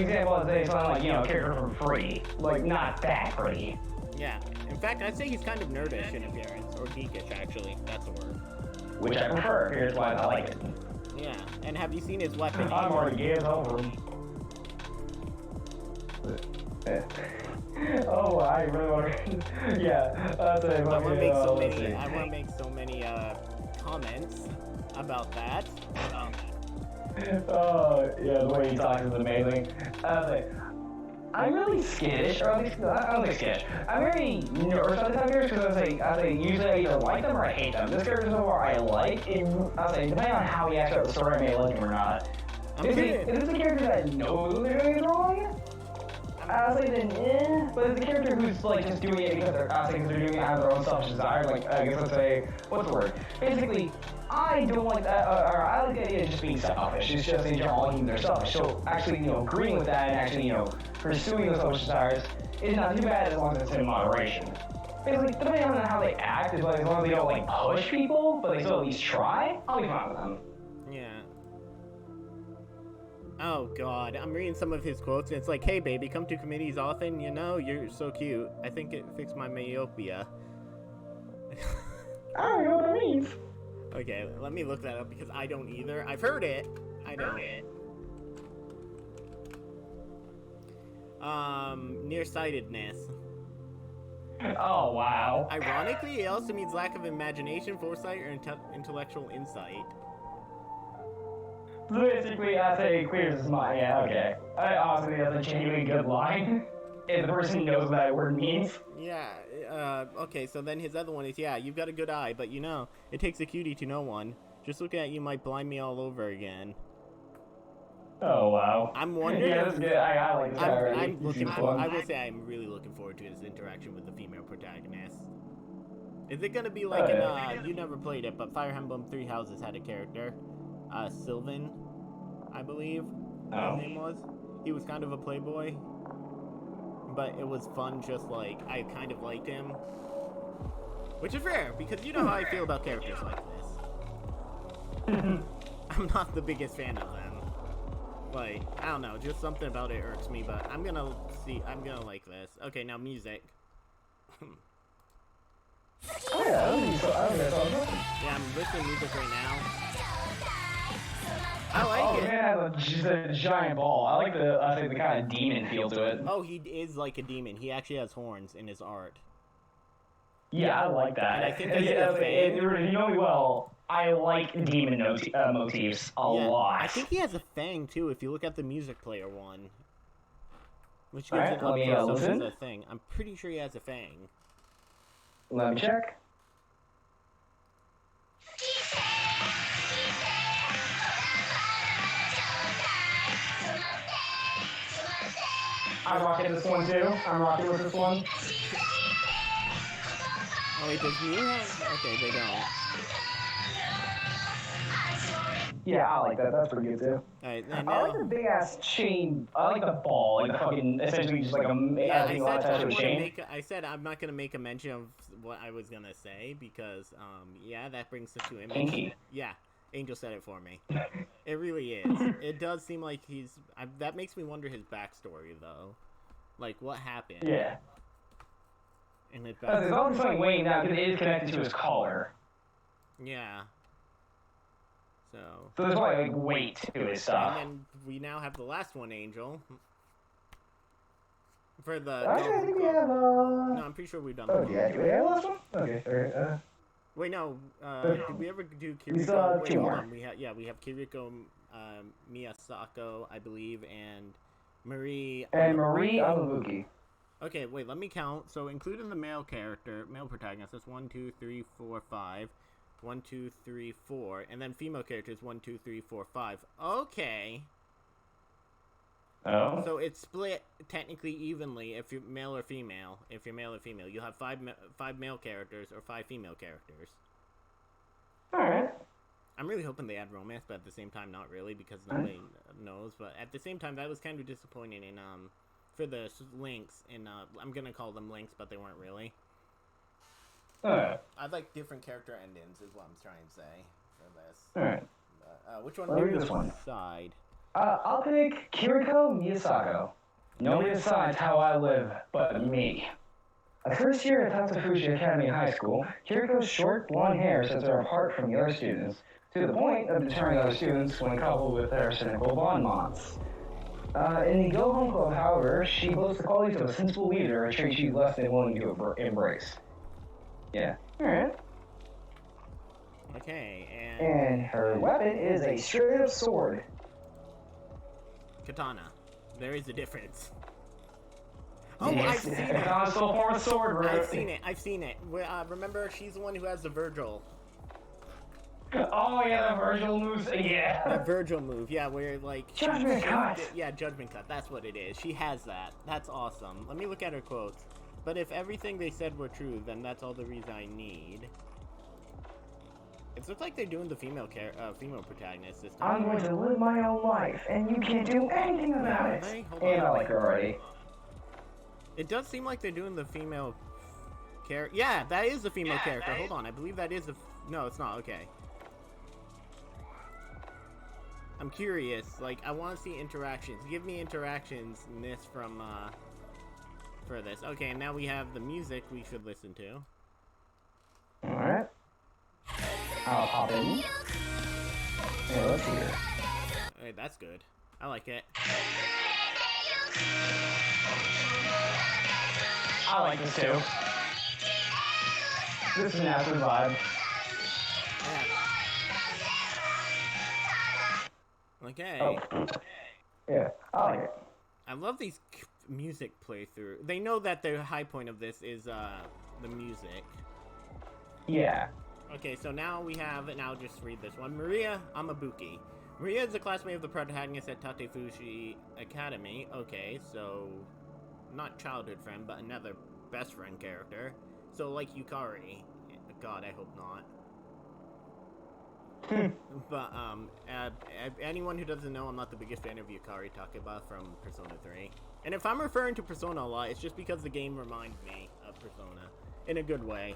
example, I'd say something like, you know, character from Free. Like, not that pretty. Yeah. In fact, I'd say he's kind of nerdish in appearance, or geekish, actually. That's the word. Which I prefer. Here's why I like it. Yeah. And have you seen his weapon? I'm already gave over him. Oh, I really want to. Yeah. I want to make so many comments about that. Oh, yeah, the way he talks is amazing. I'm really skittish, or at least, I don't think skittish. I'm very nervous about the type of characters because I say usually I either like them or I hate them. This character so far I like, I say depending on how he acts out the story, I may like him or not. If it's a character that knows they're doing it wrong, I'll say then, but it's a character who's like just doing it because they're doing it out of their own selfish desire. Like, I guess let's say, what's the word? Basically, I don't like that, or I like the idea of just being selfish. It's just in general, all humans are selfish. So actually, agreeing with that and actually, pursuing those selfish desires is not too bad as long as it's in moderation. Basically, depending on how they act, is like as long as they don't like push people, but they still at least try, I'll be fine with them. Yeah. Oh god, I'm reading some of his quotes and it's like, hey baby, come to committees often, you're so cute. I think it fixed my myopia. I don't know what that means. Okay, let me look that up because I don't either. I've heard it. I don't. Nearsightedness. Oh, wow. Ironically, it also means lack of imagination, foresight, or intellectual insight. So basically, I say clears his mind. Yeah, okay. I honestly think that's a genuinely good line. If the person knows what that word means. Yeah, okay, so then his other one is, yeah, you've got a good eye, but it takes a cutie to know one. Just looking at you might blind me all over again. Oh, wow. I'm wondering. Yeah, that's good. I like this already. I will say I'm really looking forward to his interaction with the female protagonist. Is it gonna be like you never played it, but Fire Emblem Three Houses had a character, Sylvan, I believe his name was. He was kind of a playboy, but it was fun. Just like I kind of liked him, which is rare because you know how I feel about characters like this. I'm not the biggest fan of them. Like, I don't know, just something about it irks me, but I'm gonna like this. Okay, now music. Oh yeah, yeah, I'm listening to music right now. I like it. Man, has a giant ball. I like the kind of demon feel to it. Oh, he is like a demon. He actually has horns in his art. Yeah, I like that. And I think you know me well. I like demon motifs a lot. I think he has a fang too. If you look at the music player one, which gives it up for a thing. I'm pretty sure he has a fang. Let me check. I'm rocking this one too. I'm rocking with this one. Oh wait, does Mew have? Okay, they don't. Yeah, I like that. That's pretty good too. Alright, I like the big ass chain. I like the ball, like the fucking essentially just like a chain. I said I'm not gonna make a mention of what I was gonna say because that brings us to image. Pinky. Yeah, Angel said it for me. It really is. It does seem like that makes me wonder his backstory though, like what happened. Yeah. And there's always something weighing down because it is connected to his collar. Yeah. So there's probably like weight to his stuff. And then we now have the last one, Angel. For the. Actually, I think we have. No, I'm pretty sure we've done. Oh, yeah, do we have the last one? Okay, alright. Wait, no. Did we ever do Kiriko? We saw Wait, two more. We have Kiriko, Miyasako, I believe, and Marie. And Marie Amabuki. Okay, wait. Let me count. So, including the male protagonist, that's 1, 2, 3, 4, 5. 1, 2, 3, 4, and then female characters 1, 2, 3, 4, 5. Okay. Oh. So it's split technically evenly if you're male or female. If you're male or female, you'll have five male characters or 5 female characters. All right. I'm really hoping they add romance, but at the same time, not really because nobody knows. But at the same time, that was kind of disappointing in for the links. And I'm gonna call them links, but they weren't really. I'd like different character endings, is what I'm trying to say for this. Alright. Which one do you decide? I'll pick Kiriko Miyasako. Nobody decides how I live but me. The first year at Tatsufuji Academy High School, Kiriko's short blonde hair sets her apart from the other students, to the point of deterring other students when coupled with their cynical blonde moms. In the Go Home Club, however, she boasts the qualities of a sensible leader, a trait she's less than willing to embrace. Yeah. Alright. Okay, and her weapon is a straight-up sword. Katana. There is a difference. Oh, I've seen it. On a soul form sword route. I've seen it. Remember, she's the one who has the Virgil. Oh yeah, the Virgil moves. Yeah. The Virgil move, yeah, where like Judgment cut. Yeah, judgment cut. That's what it is. She has that. That's awesome. Let me look at her quotes. But if everything they said were true, then that's all the reason I need. It looks like they're doing the female protagonist this time. I'm going to live my own life, and you can't do anything about it. And I like her already. It does seem like they're doing the female character. Yeah, that is the female character. Hold on, I believe that is the. No, it's not. Okay. I'm curious. Like, I want to see interactions. Give me interactions in this from for this. Okay, and now we have the music we should listen to. All right. I'll pop in. Yeah, let's hear. Alright, that's good. I like it. I like this too. This is an absolute vibe. Yeah. Okay. Oh. Yeah, I like it. I love these music playthrough. They know that the high point of this is the music. Yeah. Okay, so now we have, and I'll just read this one. Maria Amabuki. Maria is a classmate of the protagonist at Tatefushi Academy. Okay, so not childhood friend, but another best friend character. So like Yukari. God, I hope not. But anyone who doesn't know, I'm not the biggest fan of Yukari Takeba from Persona 3. And if I'm referring to Persona a lot, it's just because the game reminds me of Persona in a good way.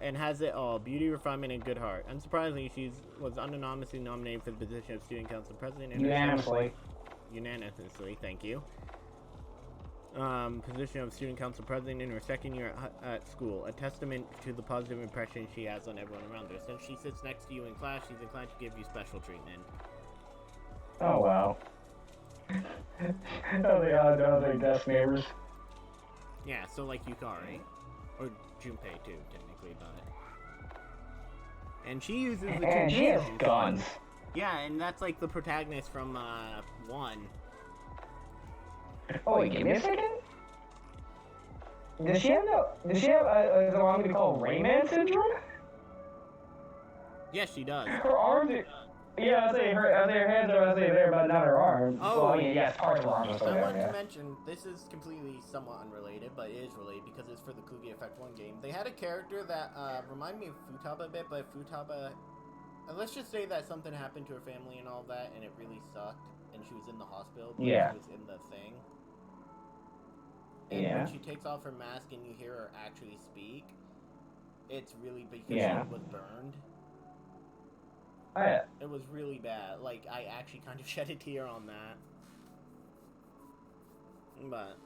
And has it all: beauty, refinement, and good heart. Unsurprisingly, she was unanimously nominated for the position of student council president. Unanimously, thank you. Position of student council president in her second year at school. A testament to the positive impression she has on everyone around her. Since she sits next to you in class, she's inclined to give you special treatment. Oh wow. Are they desk neighbors? Yeah, so like Yukari. Or Junpei too, technically, but... And she uses the And she has guns. Yeah, and that's like the protagonist from, 1. Oh wait, give me a second? Does she have what I'm gonna call Rayman syndrome? Yes, she does. Her arms are... Yeah, I say her hands are there, but not her arms. Oh, well, yes, parts of her arms are I there, wanted to mention, this is completely somewhat unrelated, but it is related because it's for the Kugi Effect 1 game. They had a character that reminded me of Futaba a bit, but Futaba... let's just say that something happened to her family and all that, and it really sucked, and she was in the hospital, but yeah. She was in the thing. And when she takes off her mask and you hear her actually speak, it's really because she was burned. Oh, yeah. It was really bad. Like, I actually kind of shed a tear on that. But...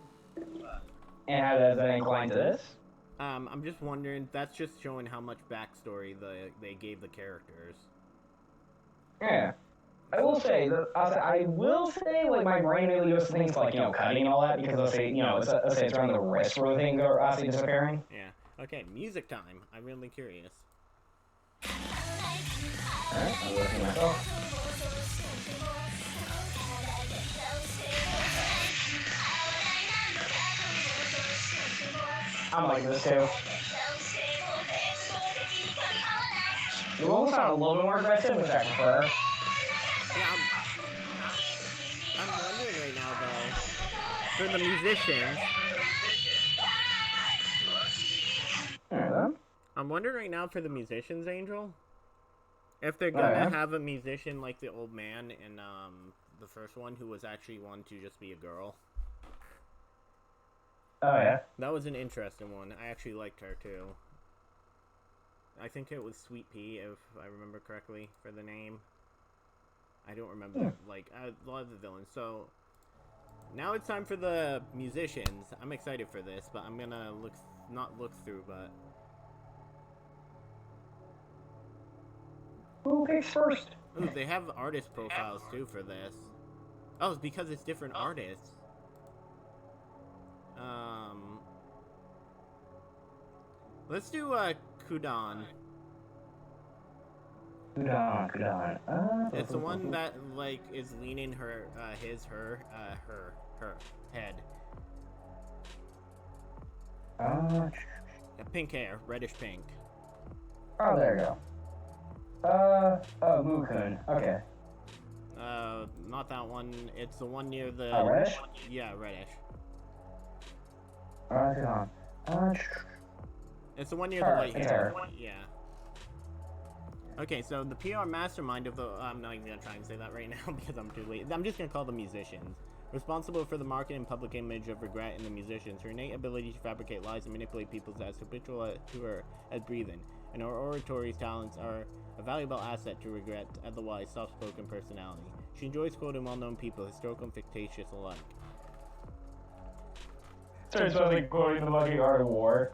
And how does that incline to this? I'm just wondering, that's just showing how much backstory they gave the characters. Yeah. I will say, like, my brain really goes to things like, cutting and all that, because let's say it's around the wrist where the things are obviously disappearing. Yeah. Okay, music time. I'm really curious. Alright, I'm looking at myself. I'm liking this too. You almost sound a little bit more aggressive, which I prefer. Yeah, I'm wondering right now, though, for the musicians... I'm wondering right now for the musicians, Angel, if they're gonna have a musician like the old man in the first one, who was actually one to just be a girl. Oh yeah. That was an interesting one. I actually liked her too. I think it was Sweet Pea, if I remember correctly, for the name. I don't remember. Like, I love the villain. So now it's time for the musicians. I'm excited for this, but I'm gonna not look through, but. Who picks first? Ooh, they have artist profiles too for this. Oh, it's because it's different artists. Let's do Kudan. Kudan. It's the one that like is leaning her head. Pink hair, reddish pink. Oh, there you go. Mukun. Okay. Not that one. It's the one near the. Reddish? Yeah, reddish. Hang on. It's the one near the white hair. Yeah. Okay, so the PR mastermind of the... I'm not even going to try and say that right now because I'm too late. I'm just going to call them musicians. Responsible for the market and public image of Regret and the musicians. Her innate ability to fabricate lies and manipulate people is as habitual to her as breathing. And her oratory talents are a valuable asset to Regret's otherwise soft-spoken personality. She enjoys quoting well-known people, historical and fictitious alike. So it's like quoting the fucking Art of War.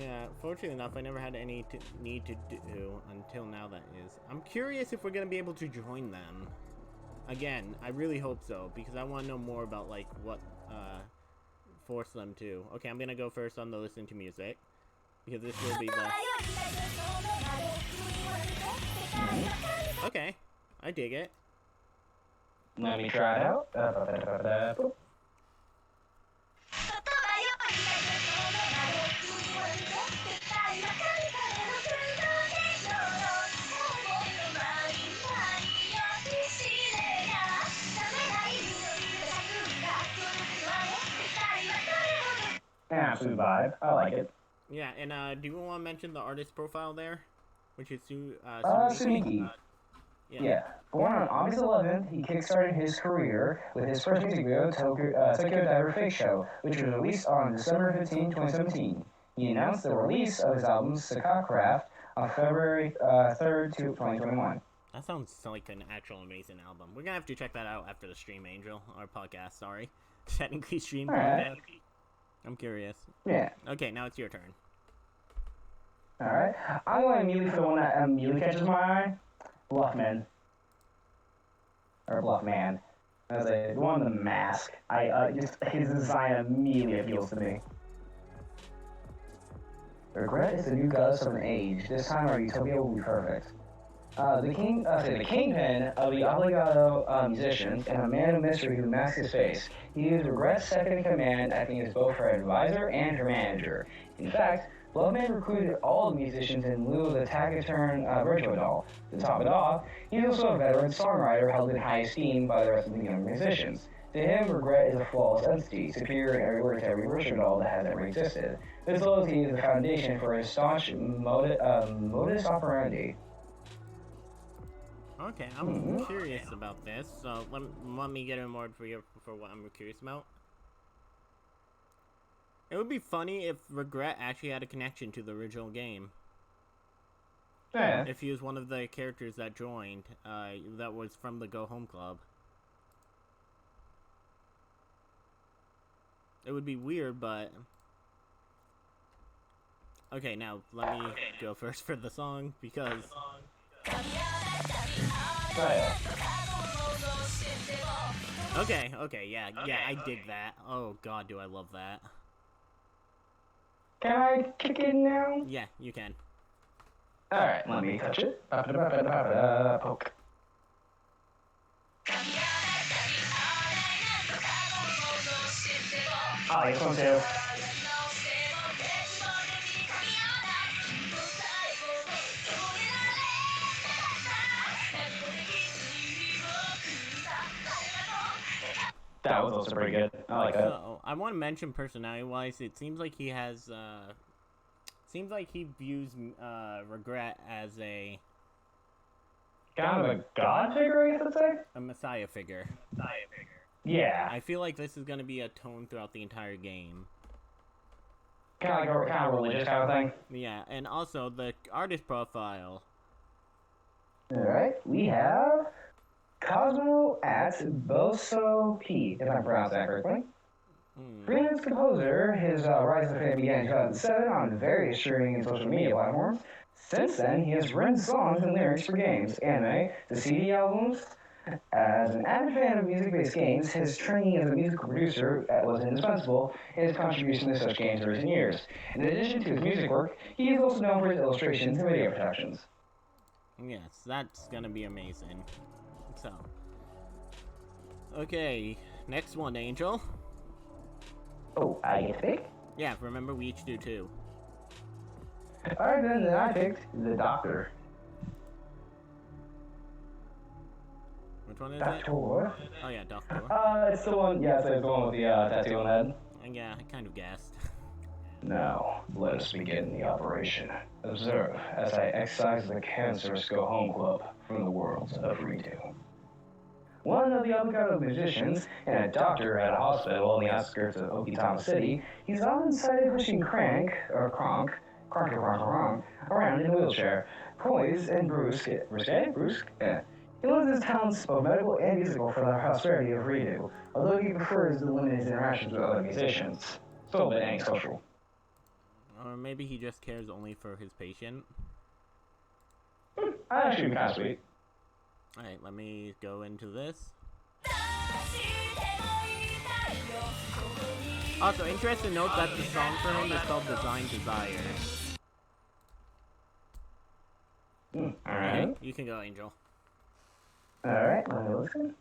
Yeah, fortunately enough, I never had any need to do until now, that is. I'm curious if we're going to be able to join them. Again, I really hope so, because I want to know more about, like, what forced them to. Okay, I'm going to go first on the listen to music, because this will be the... Okay, I dig it. Let me try it out. Absolute vibe. I like it. Yeah, and do you want to mention the artist profile there? Which is Sumiki. Yeah. Born on August 11th, he kickstarted his career with his first music video, Tokyo Diver Fake Show, which was released on December 15, 2017. He announced the release of his album, Sakacraft, on February 3rd, 2021. That sounds like an actual amazing album. We're gonna have to check that out after the stream, Angel. Our podcast, sorry. Technically stream podcast. Right. I'm curious. Yeah. Okay, now it's your turn. Alright. I'm going immediately for the one that immediately catches my eye. Bluffman. Or Bluffman. As the one with the mask. Just his design immediately appeals to me. Regret is the new goddess of an age. This time our utopia will be perfect. The kingpin of the obligado musicians and a man of mystery who masks his face. He is Regret's second in command, acting as both her advisor and her manager. In fact, Loveman recruited all the musicians in lieu of the taciturn virtual doll. To top it off, he is also a veteran songwriter held in high esteem by the rest of the young musicians. To him, Regret is a flawless entity, superior in every word to every virtual doll that has ever existed. This loyalty is the foundation for his staunch modus operandi. Okay, I'm curious about this, so let me get in more for what I'm curious about. It would be funny if Regret actually had a connection to the original game. Yeah. If he was one of the characters that joined, that was from the Go Home Club. It would be weird, but... Okay, now, let me go first for the song, because... Okay, yeah, I dig that. Oh god, do I love that. Can I kick it now? Yeah, you can. Alright, let me touch it. Poke. Oh, this one too. That was also pretty good. I like that. So, I want to mention personality-wise, it seems like he has, seems like he views, Regret as a... Kind of a god figure, I guess I'd say? A messiah figure. Yeah. I feel like this is going to be a tone throughout the entire game. Kind of religious kind of thing? Yeah, and also the artist profile. Alright, we have... Cosmo at Boso P, if I pronounced that correctly. Freelance composer, his rise to fame began in 2007 on various streaming and social media platforms. Since then, he has written songs and lyrics for games, anime, to CD albums. As an avid fan of music-based games, his training as a musical producer was indispensable in his contribution to such games in recent years. In addition to his music work, he is also known for his illustrations and video productions. Yes, that's gonna be amazing. So, okay, next one, Angel. Oh, I get to pick? Yeah, remember we each do 2. Alright, then I picked the Doctor. Which one is Doctor? it? Oh yeah, Doctor. It's the one, yes, it's the one with the tattoo on the head. Yeah, I kind of guessed. Now, let us begin the operation. Observe as I excise the cancerous Go Home Club from the world of Redo. One of the up-and-coming musicians and a doctor at a hospital on the outskirts of Okitama City, he's often sighted pushing Cronk, around in a wheelchair, poised and brusque. He loves his talents, both medical and musical, for the prosperity of Redo, although he prefers to limit his interactions with other musicians. Still a bit antisocial. Or maybe he just cares only for his patient. I'd actually be kind of sweet. Alright, let me go into this. Also, interesting note that the song for him is called Design Desire. Alright. You can go, Angel. Alright, let me listen.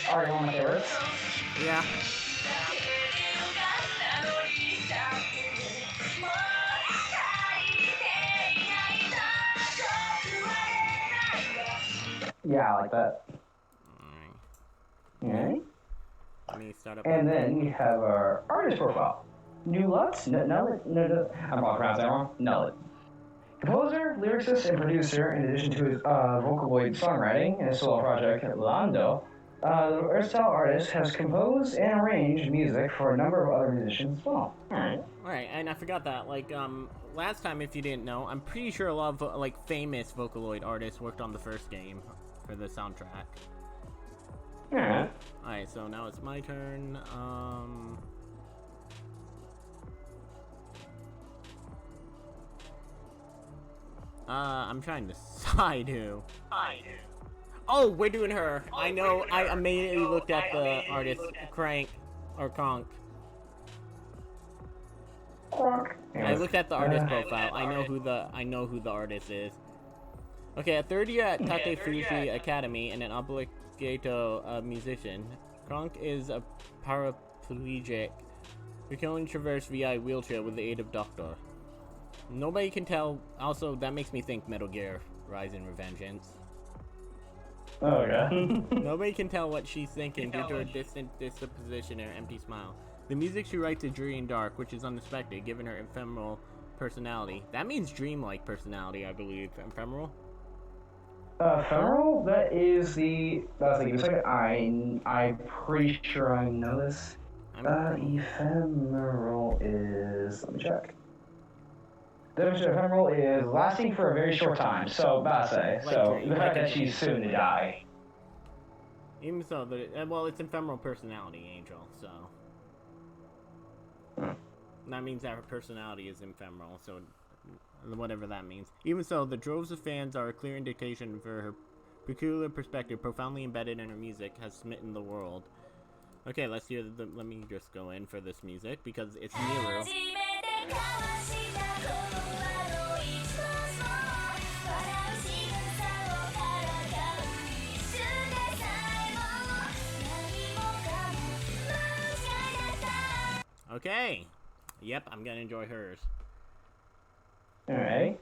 Alright, one of my favorites. Yeah. Yeah, I like that. Alright. Alright. Let me start up. And then we have our artist profile. Nullet? I'm probably pronouncing that wrong. Nullet. Composer, lyricist, and producer, in addition to his Vocaloid songwriting and his solo project, Lando, the versatile artist has composed and arranged music for a number of other musicians as well. Alright, and I forgot that, like, last time, if you didn't know, I'm pretty sure a lot of, like, famous Vocaloid artists worked on the first game for the soundtrack. Alright, so now it's my turn, I'm trying to decide who. Oh, we're doing her. I know, I immediately looked at the artist, Cronk. I looked at the artist profile. I know who the artist is. Okay, a third year at Tate Fuji Academy and an obligato musician, Cronk is a paraplegic who can only traverse via wheelchair with the aid of Doctor. Nobody can tell. Also, that makes me think Metal Gear Rise and Revengeance. Oh, yeah. Nobody can tell what she's thinking due to her distant disposition and her empty smile. The music she writes is dreary and dark, which is unexpected given her ephemeral personality. That means dreamlike personality, I believe. Ephemeral? Ephemeral? That's I'm pretty sure I know this. Ephemeral is... Let me check. The definition of ephemeral is lasting for a very short time. So, the fact that she's soon to die. Even so, well, it's ephemeral personality, Angel, so... That means that her personality is ephemeral, so whatever that means. Even so, the droves of fans are a clear indication for her peculiar perspective, profoundly embedded in her music, has smitten the world. Okay, let's hear let me just go in for this music, because it's Miru. Okay. Yep, I'm gonna enjoy hers. Alright.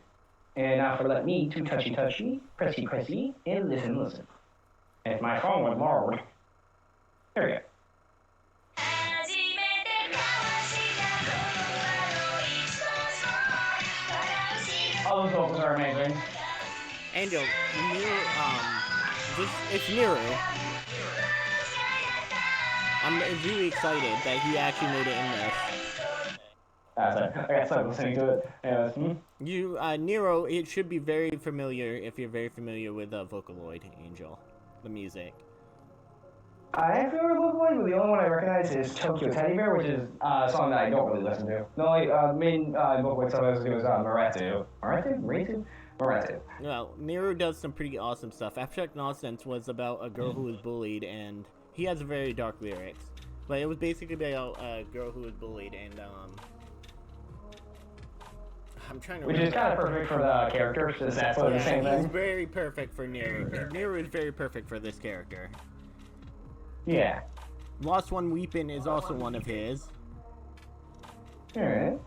And now for let me to touchy, pressy, and listen. If my phone was loud. There we go. All those vocals are amazing. Angel, it's Miru. I'm really excited that he actually made it in this. I started listening to it. Anyways, Nero, it should be very familiar if you're very familiar with Vocaloid, Angel, the music. I am familiar with Vocaloid, but the only one I recognize is Tokyo Teddy Bear, which is a song that I don't really listen to. The only main Vocaloid song I listen to is Moretu. Moretu. Well, Nero does some pretty awesome stuff. Abstract Nonsense was about a girl who was bullied, and he has very dark lyrics. But it was basically about a girl who was bullied, and I'm trying to Which is kind of perfect for the character, since that's what the same he's thing. very perfect for Nero. Nero is very perfect for this character. Yeah. Lost One Weepin' is also one of his. Alright.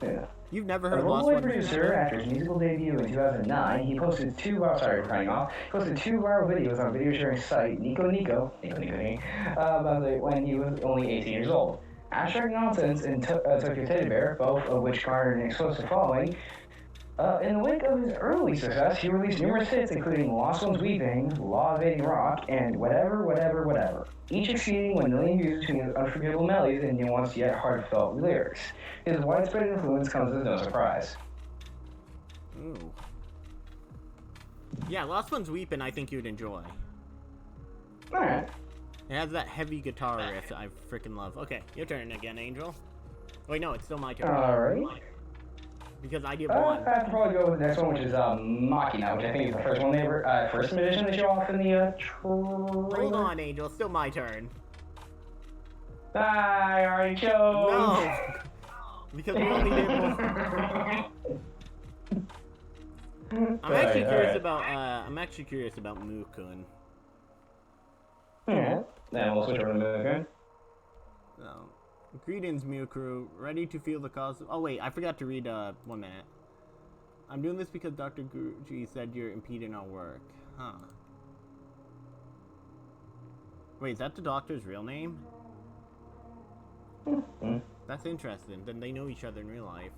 Yeah. You've never heard A of Lost Rollboy One producer, after his musical debut in 2009, he posted two viral videos on video sharing site Nico Nico, when he was only 18 years old. Abstract Nonsense and Tokyo Teddy Bear, both of which garnered an explosive following. In the wake of his early success, he released numerous hits, including Lost Ones Weeping, Law Evading Rock, and Whatever, each exceeding 1 million views between his unforgettable melodies and nuanced yet heartfelt lyrics. His widespread influence comes as no surprise. Ooh. Yeah, Lost One's Weepin' I think you'd enjoy. Alright. It has that heavy guitar riff I freaking love. Okay, your turn again, Angel. Wait, no, it's still my turn. Alright. Because I get one. I have to probably go with the next one, which is Machina, which I think is the first one they ever, first edition they show off in the trailer. Hold on, Angel, it's still my turn. I already chose. No! Because we only did one. I'm actually curious about Mukun. Yeah. Then we'll switch over to Mukun. Greetings, Mukuru. Ready to feel the cause? Oh wait, I forgot to read. 1 minute. I'm doing this because Dr. Gucci said you're impeding our work. Huh. Wait, is that the doctor's real name? That's interesting. Then they know each other in real life.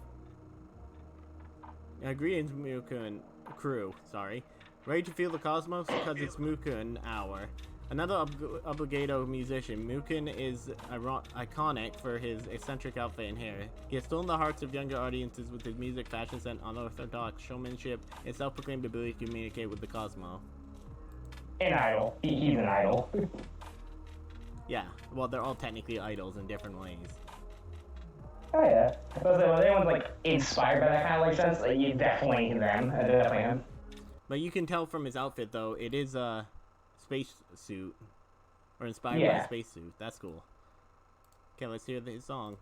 Greetings, Mukun crew. Sorry. Ready to feel the cosmos because it's Mukun hour. Another obligato musician, Mukun is iconic for his eccentric outfit and hair. He has stolen the hearts of younger audiences with his music, fashion sense, unorthodox showmanship, and self-proclaimed ability to communicate with the cosmos. An idol. He's an idol. Yeah, well, they're all technically idols in different ways. Oh yeah. But if anyone's like inspired by that kind of like sense, like, you definitely them. Definitely him. But you can tell from his outfit, though, it is a space suit, or inspired by a space suit. That's cool. Okay, let's hear his song.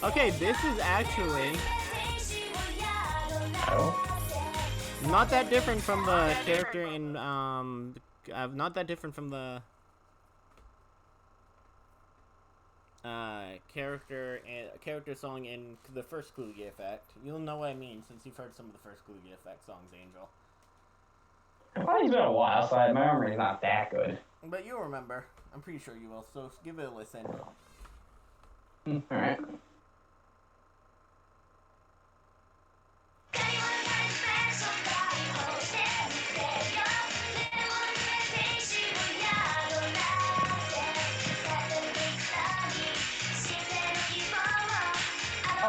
Okay, this is actually not that different from the character in not that different from the character song in the first Caligula effect. You'll know what I mean since you've heard some of the first Caligula effect songs, Angel. Well, it's been a while, so my memory's not that good. But you'll remember. I'm pretty sure you will, so give it a listen. Alright.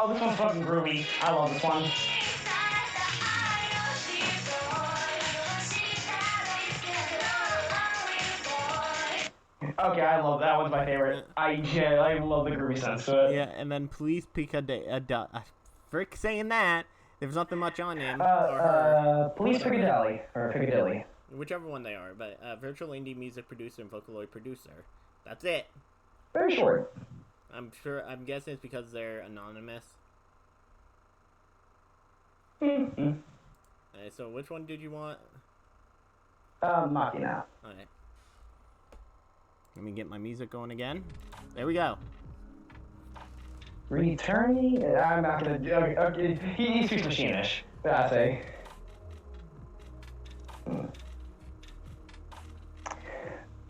Oh, this one's fucking groovy. I love this one. Okay, I love that one's my favorite. I love the groovy sense to it. Yeah, and then Police Piccadilly. Frick saying that. There's nothing much on him. Police Piccadilly. Or Piccadilly. Whichever one they are, but virtual indie music producer and Vocaloid producer. That's it. Very short. I'm guessing it's because they're anonymous. So which one did you want? Machina. Alright. Let me get my music going again. There we go. Returning? I'm not gonna... Okay, he speaks machine-ish, I say.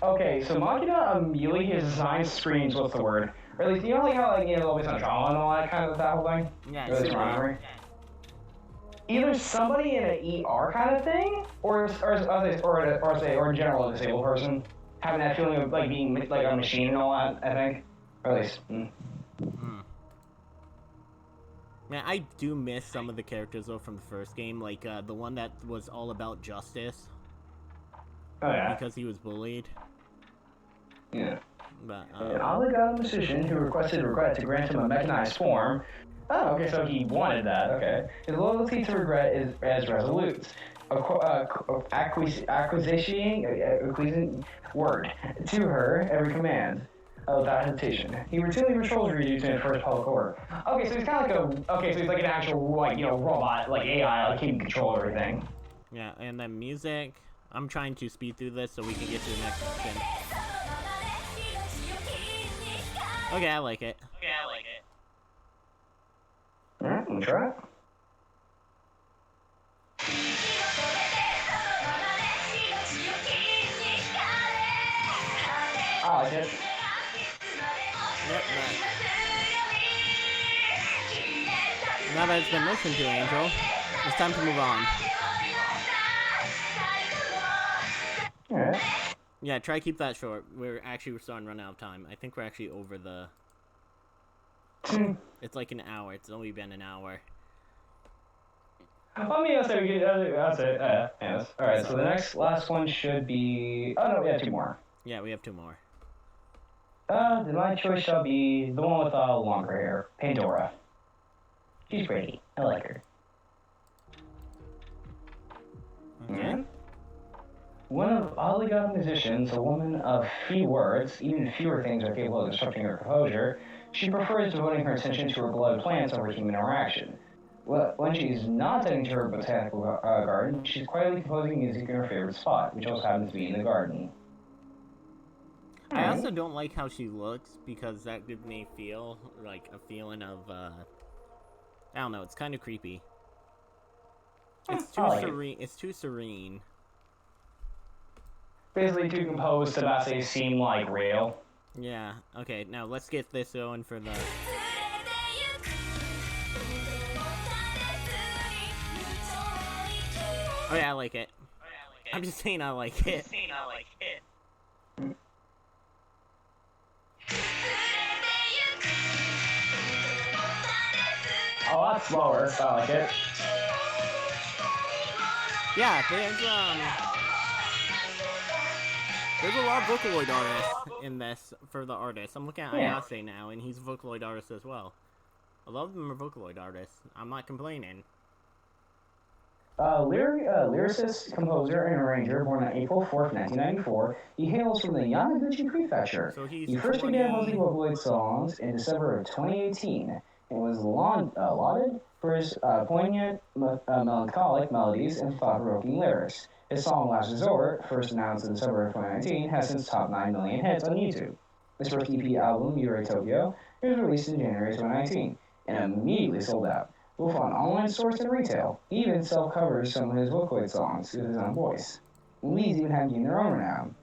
Okay, so Machina immediately his design screams, what's the word? Or at least, you know like how, like, you know, always on drama and all that kind of that whole thing? Yeah, it's either somebody in an ER kind of thing, or in general a disabled person, having that feeling of like being like a machine and all that, I think. Or at least. Man, I do miss some of the characters though from the first game, like the one that was all about justice. Oh yeah. Because he was bullied. Yeah. But an oligarch musician who requested regret to grant him a mechanized form. Oh, okay, so he wanted that, okay. His loyalty to regret is as resolute. Acquiescing word to her every command. without hesitation. He routinely patrols Ryu's in his first public order. Okay, so he's kind of like so he's like an actual, like, you know, robot, like AI, like keeping control of everything. Yeah, and then music. I'm trying to speed through this so we can get to the next section. Okay, I like it. Alright, let me try it. I like it. Yep, now that it's been listened to, Angel, it's time to move on. Alright. Yeah, try to keep that short. We're starting to run out of time. I think we're actually over the... It's like an hour. It's only been an hour. Let me say we get. That's it. Yes. All right. So the last one should be. Oh no, we have two more. Yeah, we have two more. Then my choice shall be the one with longer hair, Pandora. She's pretty. I like her. Okay. Mm-hmm. One of oddly god musicians, a woman of few words, even fewer things are capable of disrupting her composure. She prefers devoting her attention to her beloved plants over human interaction. When she's not tending to her botanical garden, she's quietly composing music in her favorite spot, which also happens to be in the garden. I also don't like how she looks, because that gives me feel like a feeling of, I don't know, it's kind of creepy. It's too serene. It's too serene. Basically, too composed to not say seem like real. Yeah, okay, now let's get this going for the... Oh yeah, I like it. I'm just saying I like it. Oh, that's slower. I like it. Yeah, there's a lot of Vocaloid artists in this for the artists. I'm looking at Ayase now, and he's a Vocaloid artist as well. A lot of them are Vocaloid artists. I'm not complaining. Lyricist, composer, and arranger, born on April 4th, 1994, he hails from the Yamaguchi Prefecture. So he first began hosting Vocaloid songs in December of 2018 and was lauded for his poignant, melancholic melodies and thought-provoking lyrics. His song Last Resort, first announced in December of 2019, has since topped 9 million hits on YouTube. His first EP album, Yurei Tokyo, was released in January 2019 and immediately sold out. Both on online stores and retail. He even self-covers some of his Vocaloid songs with his own voice. Leads even have gained their own renown.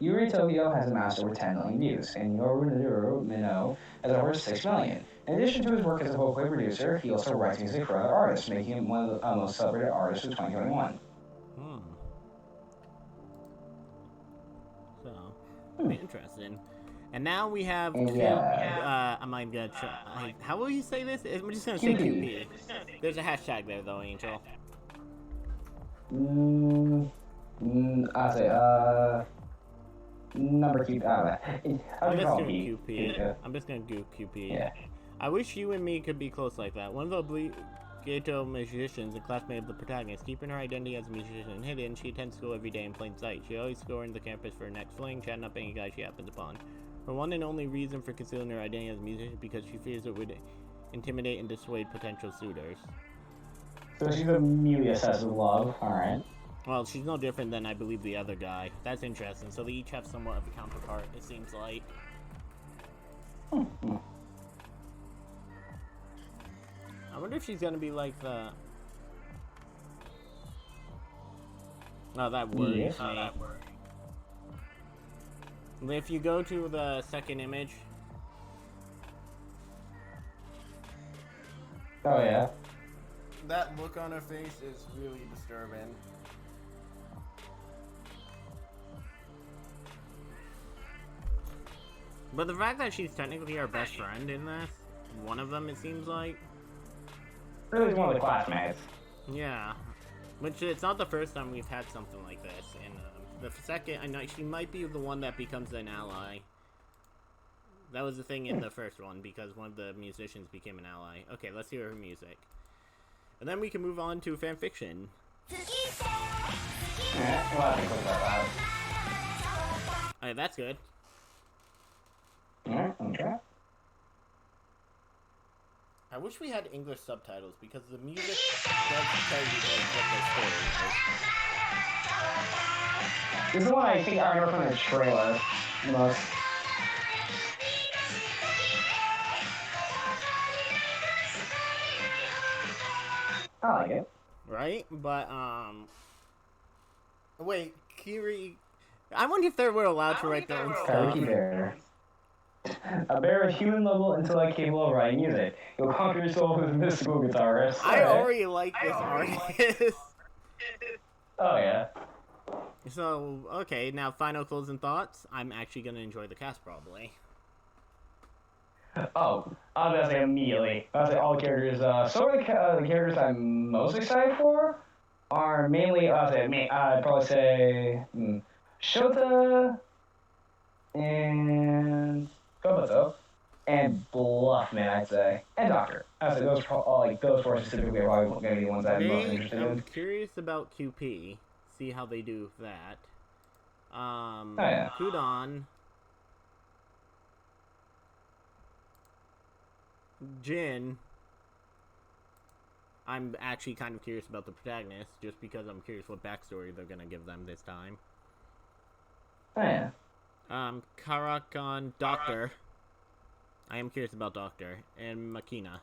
Yurei Tokyo has amassed over 10 million views, and Yoru Minnow has over 6 million. In addition to his work as a Vocaloid producer, he also writes music for other artists, making him one of the most celebrated artists of 2021. So, be interesting. And now we have how will you say this? I'm just gonna say QP. There's a hashtag there though, Angel. I say number QP. I'm just gonna QP. I'm just gonna do QP. Yeah. I wish you and me could be close like that. One of the obligatory musicians, a classmate of the protagonist, keeping her identity as a musician hidden, she attends school every day in plain sight. She always scoring the campus for her next fling, chatting up any guy she happens upon. Her one and only reason for concealing her identity as a musician is because she fears it would intimidate and dissuade potential suitors. So she's immediately obsessed with love, alright. Well, she's no different than, I believe, the other guy. That's interesting. So they each have somewhat of a counterpart, it seems like. I wonder if she's gonna be like the... Oh, that worries me. If you go to the second image... Oh, yeah. That look on her face is really disturbing. But the fact that she's technically our best friend in this, one of them it seems like. Really one of the classmates. Yeah. Which, it's not the first time we've had something like this. And the second, I know she might be the one that becomes an ally. That was the thing in the first one, because one of the musicians became an ally. Okay, let's hear her music. And then we can move on to fanfiction. Yeah, well, I think about that. Okay, that's good. I wish we had English subtitles because the music does tell you like what the story is. This is one I think I remember from the trailer most. I like it. Right? But wait, Kiri. I wonder if they were allowed to write their own stuff. Karaoke Bear. A bear of human level intellect capable of writing music. You'll conquer your soul with a mystical guitarist. I already like this artist. Oh, yeah. So, okay, now final closing thoughts. I'm actually going to enjoy the cast, probably. Oh, I was going to say immediately. I was going to say all the characters. So the characters I'm most excited for are mainly, I'd probably say Shota and Kobato and Bluffman, I'd say, and Doctor. I'd say those four specifically are probably going to be the ones I'm most interested in. I'm curious about QP. See how they do that. Oh, yeah. Kudon, Jin. I'm actually kind of curious about the protagonist, just because I'm curious what backstory they're gonna give them this time. Oh, yeah. Karakan, Doctor. I am curious about Doctor. And Makina.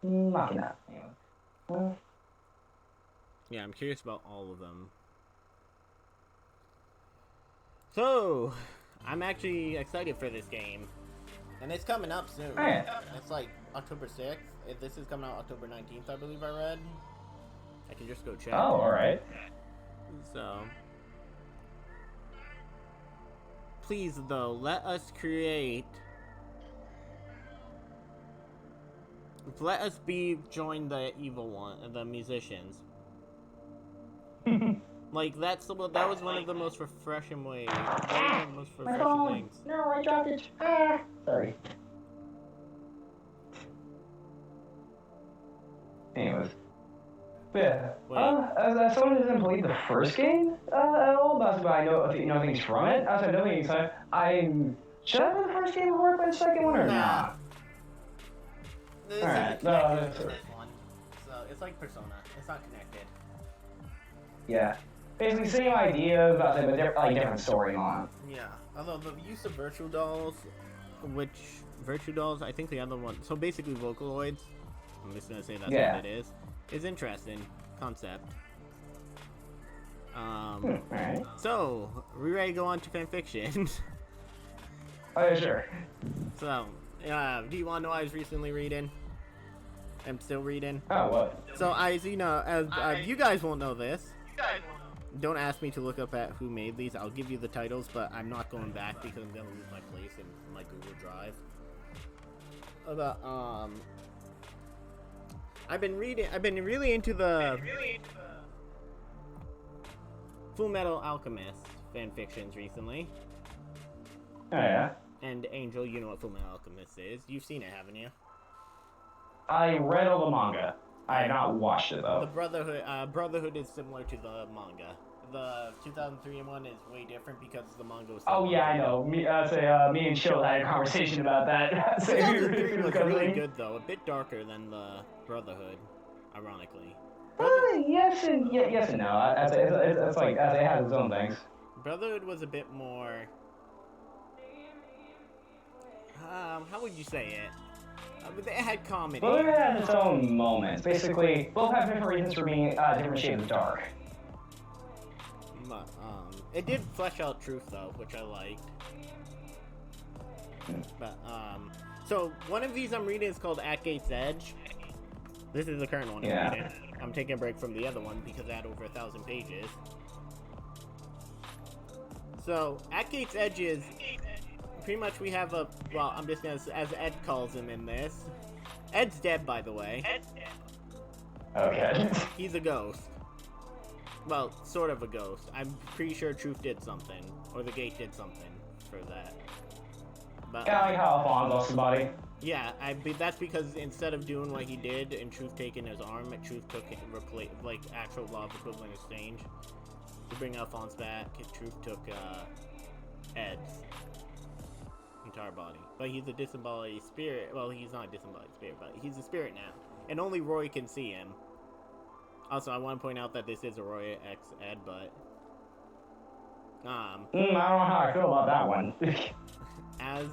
Makina. Anyway. Yeah, I'm curious about all of them. So, I'm actually excited for this game. And it's coming up soon. Oh, yeah. It's like October 6th. If this is coming out October 19th, I believe I read. I can just go check. Oh, alright. So, please, though, let us create... Let us join the evil one, the musicians. Like, that was one of the most refreshing ways. That was one of the most refreshing things. No, I dropped it. Ah. Sorry. Anyways. But yeah. As someone who hasn't played the first game at all, that's about I know things from it. I don't know things. Should I play the first game before I play the second one or not? This Alright, isn't no, connected that's to this one. So, it's like Persona. It's not connected. Yeah. Basically, same idea, but different story on. Yeah. Although the use of virtual dolls, I think the other one, so basically Vocaloids, I'm just gonna say that's what it is interesting concept. Alright. So, we ready to go on to fanfiction? Oh, yeah, sure. So, do you want to know I was recently reading? I'm still reading. Oh, what? So, you guys won't know this. Don't ask me to look up at who made these. I'll give you the titles, but I'm not going back because I'm gonna lose my place in my Google Drive. I've been really into the Full Metal Alchemist fanfictions recently. Oh, yeah? And Angel, you know what Full Metal Alchemist is. You've seen it, haven't you? I read all the manga. I have not watched it, though. The Brotherhood is similar to the manga. The 2003 one is way different because the manga was... Oh, yeah, I know. Me and Chill had a conversation about that. 2003 was really good, though. A bit darker than the Brotherhood, ironically. Yes and no. It's like, it has its own things. Brotherhood was a bit more... how would you say it? It had comedy. Both had its own moments. Basically, both have different reasons for being different shades of dark. It did flesh out truth, though, which I liked. But, so, one of these I'm reading is called At Gate's Edge. This is the current one I'm reading. I'm taking a break from the other one because it had over 1,000 pages. So, At Gate's Edge is... Pretty much we have I'm just gonna, as Ed calls him in this. Ed's dead, by the way. Okay. He's a ghost. Well, sort of a ghost. I'm pretty sure Truth did something. Or the Gate did something for that. But, Kinda like how Alphonse lost his body. Yeah, that's because instead of doing what he did and Truth taking his arm, Truth took it, like actual love equivalent exchange. To bring Alphonse back, Truth took Ed's. entire body. But he's a disembodied spirit. Well, he's not a disembodied spirit, but he's a spirit now. And only Roy can see him. Also, I want to point out that this is a Roy X Ed, but... I don't know how I feel about that one. As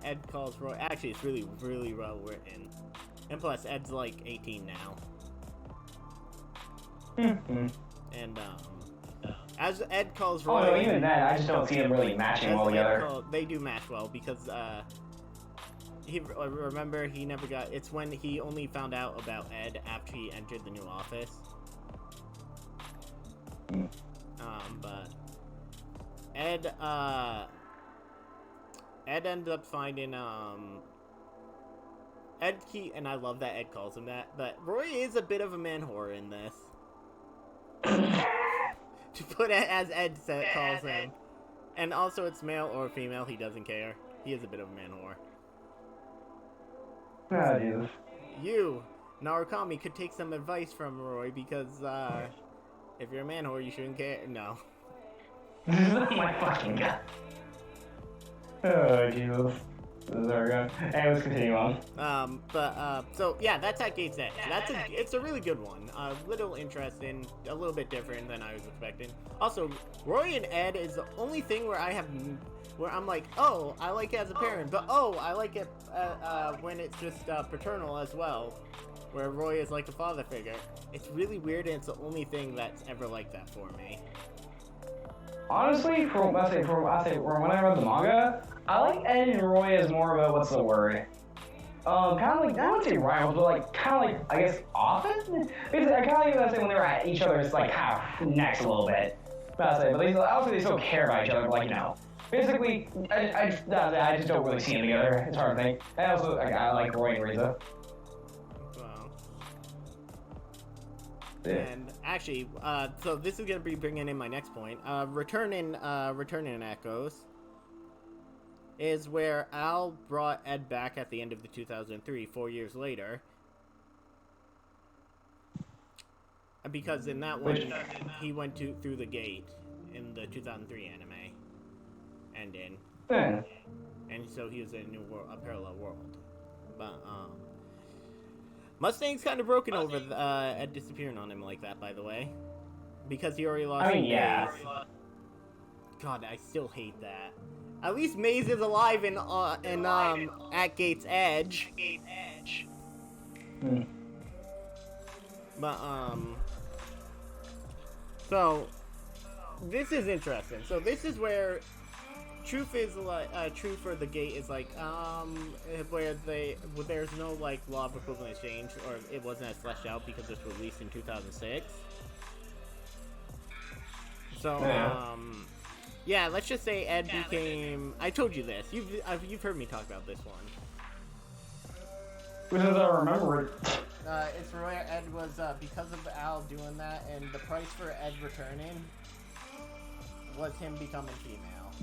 Ed calls Roy... Actually, it's really, really well written. And plus, Ed's like 18 now. And, as Ed calls Roy... Oh, no, even then, I just don't see them really matching well together. They do match well, because, remember, he never got... It's when he only found out about Ed after he entered the new office. But... Ed ended up finding, and I love that Ed calls him that, but Roy is a bit of a man whore in this. To put it as Ed calls him. And also it's male or female, he doesn't care. He is a bit of a man whore. Oh, Jesus. You, Narukami, could take some advice from Roy because, if you're a man whore, you shouldn't care. No. Oh my fucking god. Oh, Jesus. There we go. Hey, let's continue on. So yeah, that's at Gates Edge. It's a really good one. A little interesting, a little bit different than I was expecting. Also, Roy and Ed is the only thing where I'm like, oh, I like it as a parent, but oh, I like it when it's just paternal as well, where Roy is like a father figure. It's really weird, and it's the only thing that's ever like that for me. Honestly, from when I read the manga, I like Ed and Roy as more of a, what's the word? Kind of like, I wouldn't say rivals, but like, kind of like, I guess, often? Because I kind of like say when they were at each other's, like, kind of necks a little bit. But they still care about each other, like, you know. Basically, I just don't really see them together. It's hard to think. And also, I like Roy and Riza. Wow. Yeah. And actually, so this is gonna be bringing in my next point. Return in Echoes is where Al brought Ed back at the end of the 2003, 4 years later. Because in that one, he went through the gate in the 2003 anime ending. Yeah. And so he was in a parallel world. But, Mustang's kind of broken over Ed disappearing on him like that, by the way. Because he already lost Maze. God, I still hate that. At least Maze is alive in at Gates Edge. But, so, this is interesting. So this is where Truth is like, Truth for the Gate is like, where there's no, like, law of equivalent exchange, or it wasn't as fleshed out because it was released in 2006. So, yeah, let's just say Ed became, I told you this, you've heard me talk about this one. Because I remember it. It's where Ed was, because of Al doing that, and the price for Ed returning was him becoming female.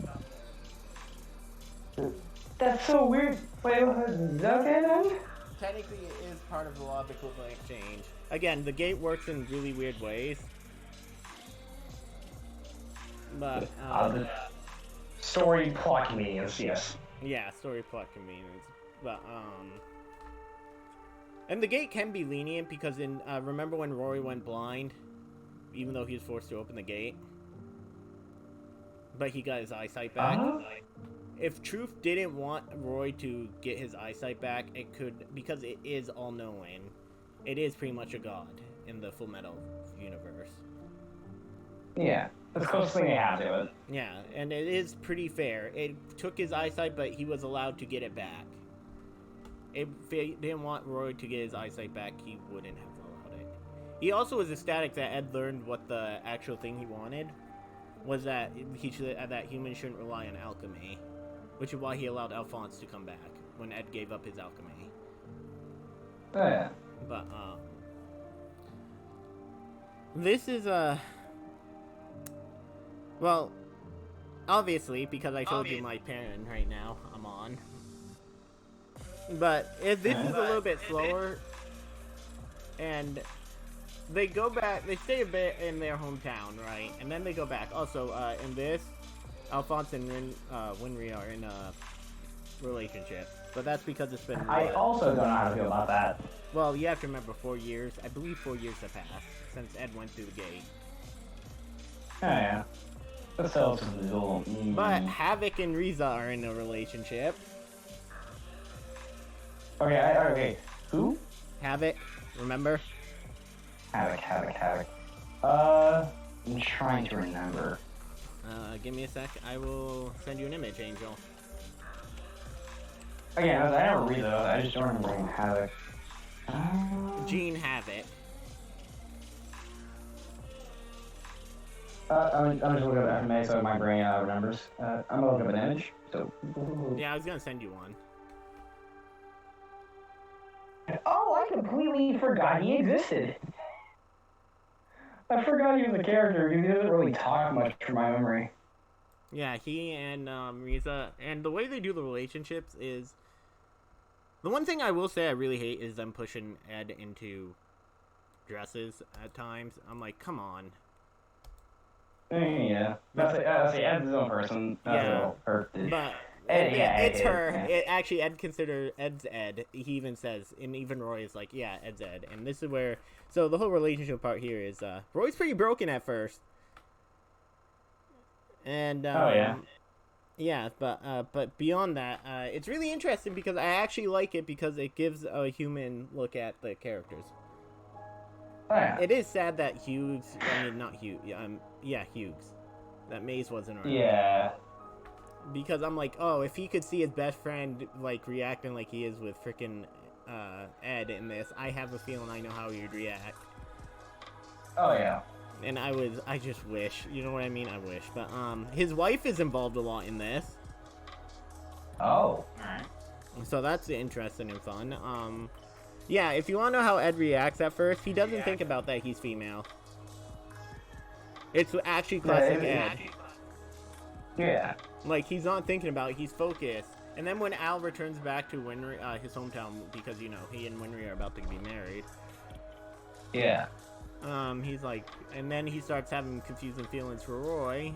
That's so weird. Wait, is that okay then? Technically, it is part of the law of equivalent exchange. Again, the gate works in really weird ways. But, story plot convenience, yes. Yeah, story plot convenience. But, and the gate can be lenient because remember when Rory went blind? Even though he was forced to open the gate? But he got his eyesight back. If Truth didn't want Roy to get his eyesight back, it could, because it is all-knowing. It is pretty much a god in the Full Metal universe. Yeah, that's the closest thing they have to it. Yeah, and it is pretty fair. It took his eyesight, but he was allowed to get it back. If they didn't want Roy to get his eyesight back, he wouldn't have allowed it. He also was ecstatic that Ed learned what the actual thing he wanted was, that that humans shouldn't rely on alchemy, which is why he allowed Alphonse to come back when Ed gave up his alchemy. Oh yeah. But this is well, obviously, because I told you my parent right now, I'm on. But this is a little bit slower, and they go back, they stay a bit in their hometown, right? And then they go back. Also, in this, Alphonse and Winry are in relationship. But that's because it's been... I also don't know how to feel about that. Well, you have to remember 4 years. I believe 4 years have passed since Ed went through the gate. Oh, yeah. That's so little. But Havoc and Riza are in a relationship. Okay. Who? Havoc, remember? Havoc. I'm trying to remember. Give me a sec. I will send you an image, Angel. Again, I never read those. I just don't remember Havoc. Gene Havoc. I'm just looking at FMA so my brain remembers. I'm gonna look up an image. So. Yeah, I was gonna send you one. Oh, I completely forgot he existed. I forgot he was a character. He doesn't really talk much from my memory. Yeah, he and Riza, and the way they do the relationships is... The one thing I will say I really hate is them pushing Ed into dresses at times. I'm like, come on. Yeah. That's Ed's his own person. Yeah. But it's her. Yeah. Actually, Ed's Ed. He even says, and even Roy is like, yeah, Ed's Ed. And this is where... So the whole relationship part here is, Roy's pretty broken at first. And, yeah, but beyond that, it's really interesting because I actually like it because it gives a human look at the characters. Oh, yeah. It is sad that Hughes, that Maze wasn't around. Yeah. Because I'm like, oh, if he could see his best friend, like, reacting like he is with frickin' Ed in this, I have a feeling I know how he would react. Oh, yeah. And I just wish, you know what I mean? I wish. But, his wife is involved a lot in this. Oh. Alright. So that's interesting and fun. Yeah, if you want to know how Ed reacts at first, he doesn't think about that he's female. It's actually classic Ed. Yeah. Like, he's not thinking about it, he's focused. And then when Al returns back to Winry, his hometown, because, you know, he and Winry are about to be married. Yeah. He's like, and then he starts having confusing feelings for Roy.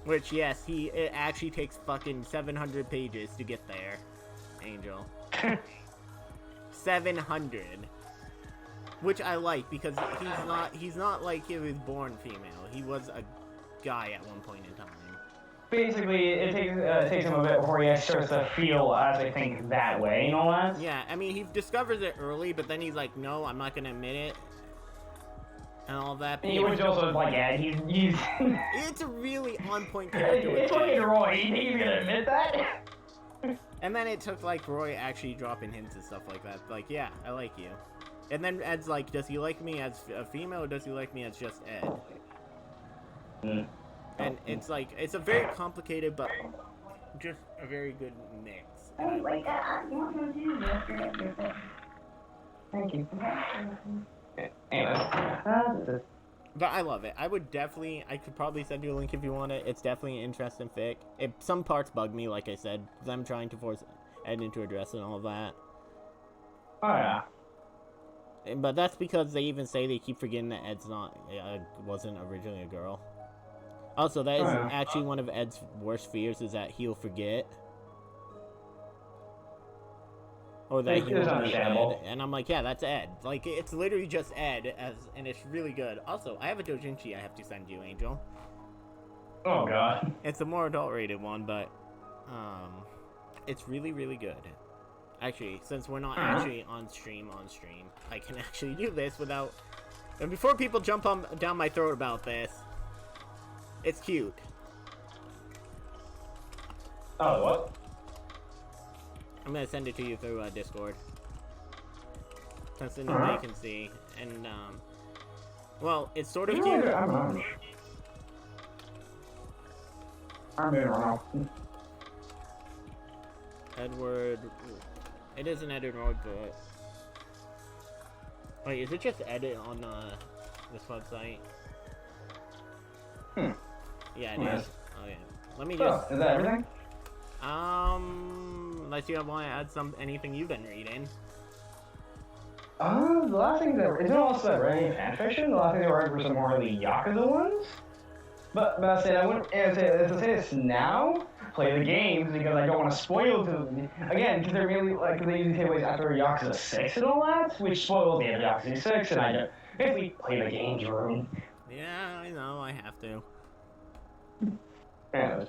Which, yes, it actually takes fucking 700 pages to get there, Angel. 700. Which I like, because he's not like he was born female. He was a guy at one point in time. Basically, it takes him a bit before he starts to feel, as I think, that way, you know what? Yeah, I mean, he discovers it early, but then he's like, no, I'm not gonna admit it. And all that. He was also like, yeah, he's... It's a really on-point character. It's fucking Roy, you think he's gonna admit that? And then it took, like, Roy actually dropping hints and stuff like that. Like, yeah, I like you. And then Ed's like, does he like me as a female, or does he like me as just Ed? Mm. And it's like, it's a very complicated, but just a very good mix. Thank you. Anyways. But I love it. I could probably send you a link if you want it. It's definitely an interesting fic. Some parts bug me, like I said, them trying to force Ed into a dress and all of that. Oh, yeah. But that's because they even say they keep forgetting that Ed's wasn't originally a girl. Also, that is actually one of Ed's worst fears, is that he'll forget. Or that he won't be Ed. And I'm like, yeah, that's Ed. Like, it's literally just Ed, and it's really good. Also, I have a doujinshi I have to send you, Angel. Oh, God. It's a more adult-rated one, but, it's really, really good. Actually, since we're not actually on stream, I can actually do this without... And before people jump down my throat about this, it's cute. Oh, what? I'm gonna send it to you through Discord. Since then nobody can see. And, well, it's sort of cute. I'm in right now. Edward... It is an Edward, but... Wait, is it just Edit on, this website? Yeah, it is. Oh, yeah. Let me just... Oh, is that everything? Unless you want to add anything you've been reading. The last thing that... It's not also reading fanfiction. The last thing I read were some more of the Yakuza ones. But I said, I wouldn't... To say this now, play the games because I don't want to spoil to again because they're really like they usually take place after Yakuza 6 and all that, which spoils the end of Yakuza 6, and I don't basically play the games room. Yeah, I know, I have to. Anyways.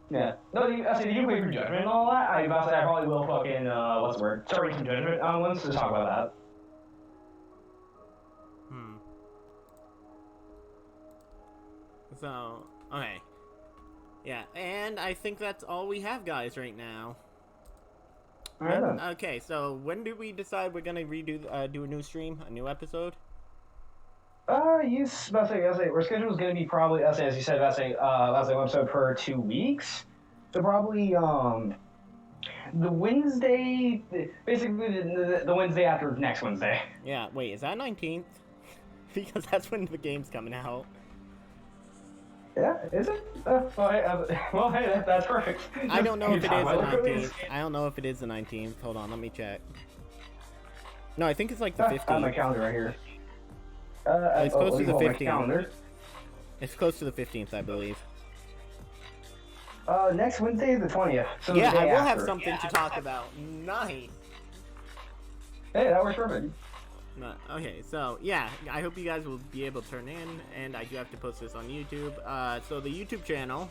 Yeah. No, I said you wait for Judgment and all that. I probably will fucking what's the word? Start reading some Judgment once to talk about that. So, okay. Yeah, and I think that's all we have, guys, right now. Alright then. Okay, so when do we decide we're gonna do a new stream, a new episode? We're schedule is gonna be probably, as you said, that's an episode per 2 weeks. So probably, the Wednesday, basically the Wednesday after next Wednesday. Yeah, wait, is that 19th? Because that's when the game's coming out. Yeah, is it? Well, hey, that's perfect. I don't know if it is the 19th. I don't know if it is the 19th. Hold on, let me check. No, I think it's like the 15th. I have my calendar right here. It's close to the 15th. Calendar. It's close to the 15th, I believe. Next Wednesday is the 20th. So yeah, the day I will after. have something to talk about. Nice. Hey, that works perfect. Okay, so yeah, I hope you guys will be able to turn in, and I do have to post this on YouTube. So the YouTube channel,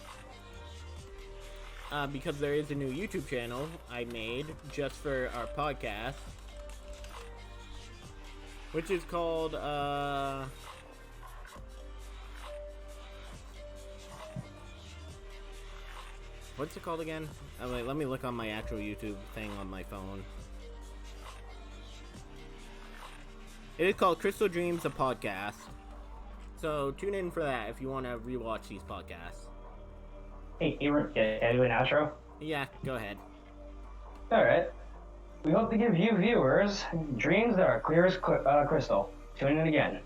because there is a new YouTube channel I made just for our podcast, which is called, what's it called again? Oh, wait, let me look on my actual YouTube thing on my phone. It is called Crystal Dreams, a podcast. So tune in for that if you want to rewatch these podcasts. Hey, can I do an outro? Yeah, go ahead. Alright. We hope to give you viewers dreams that are clear as crystal. Tune in again.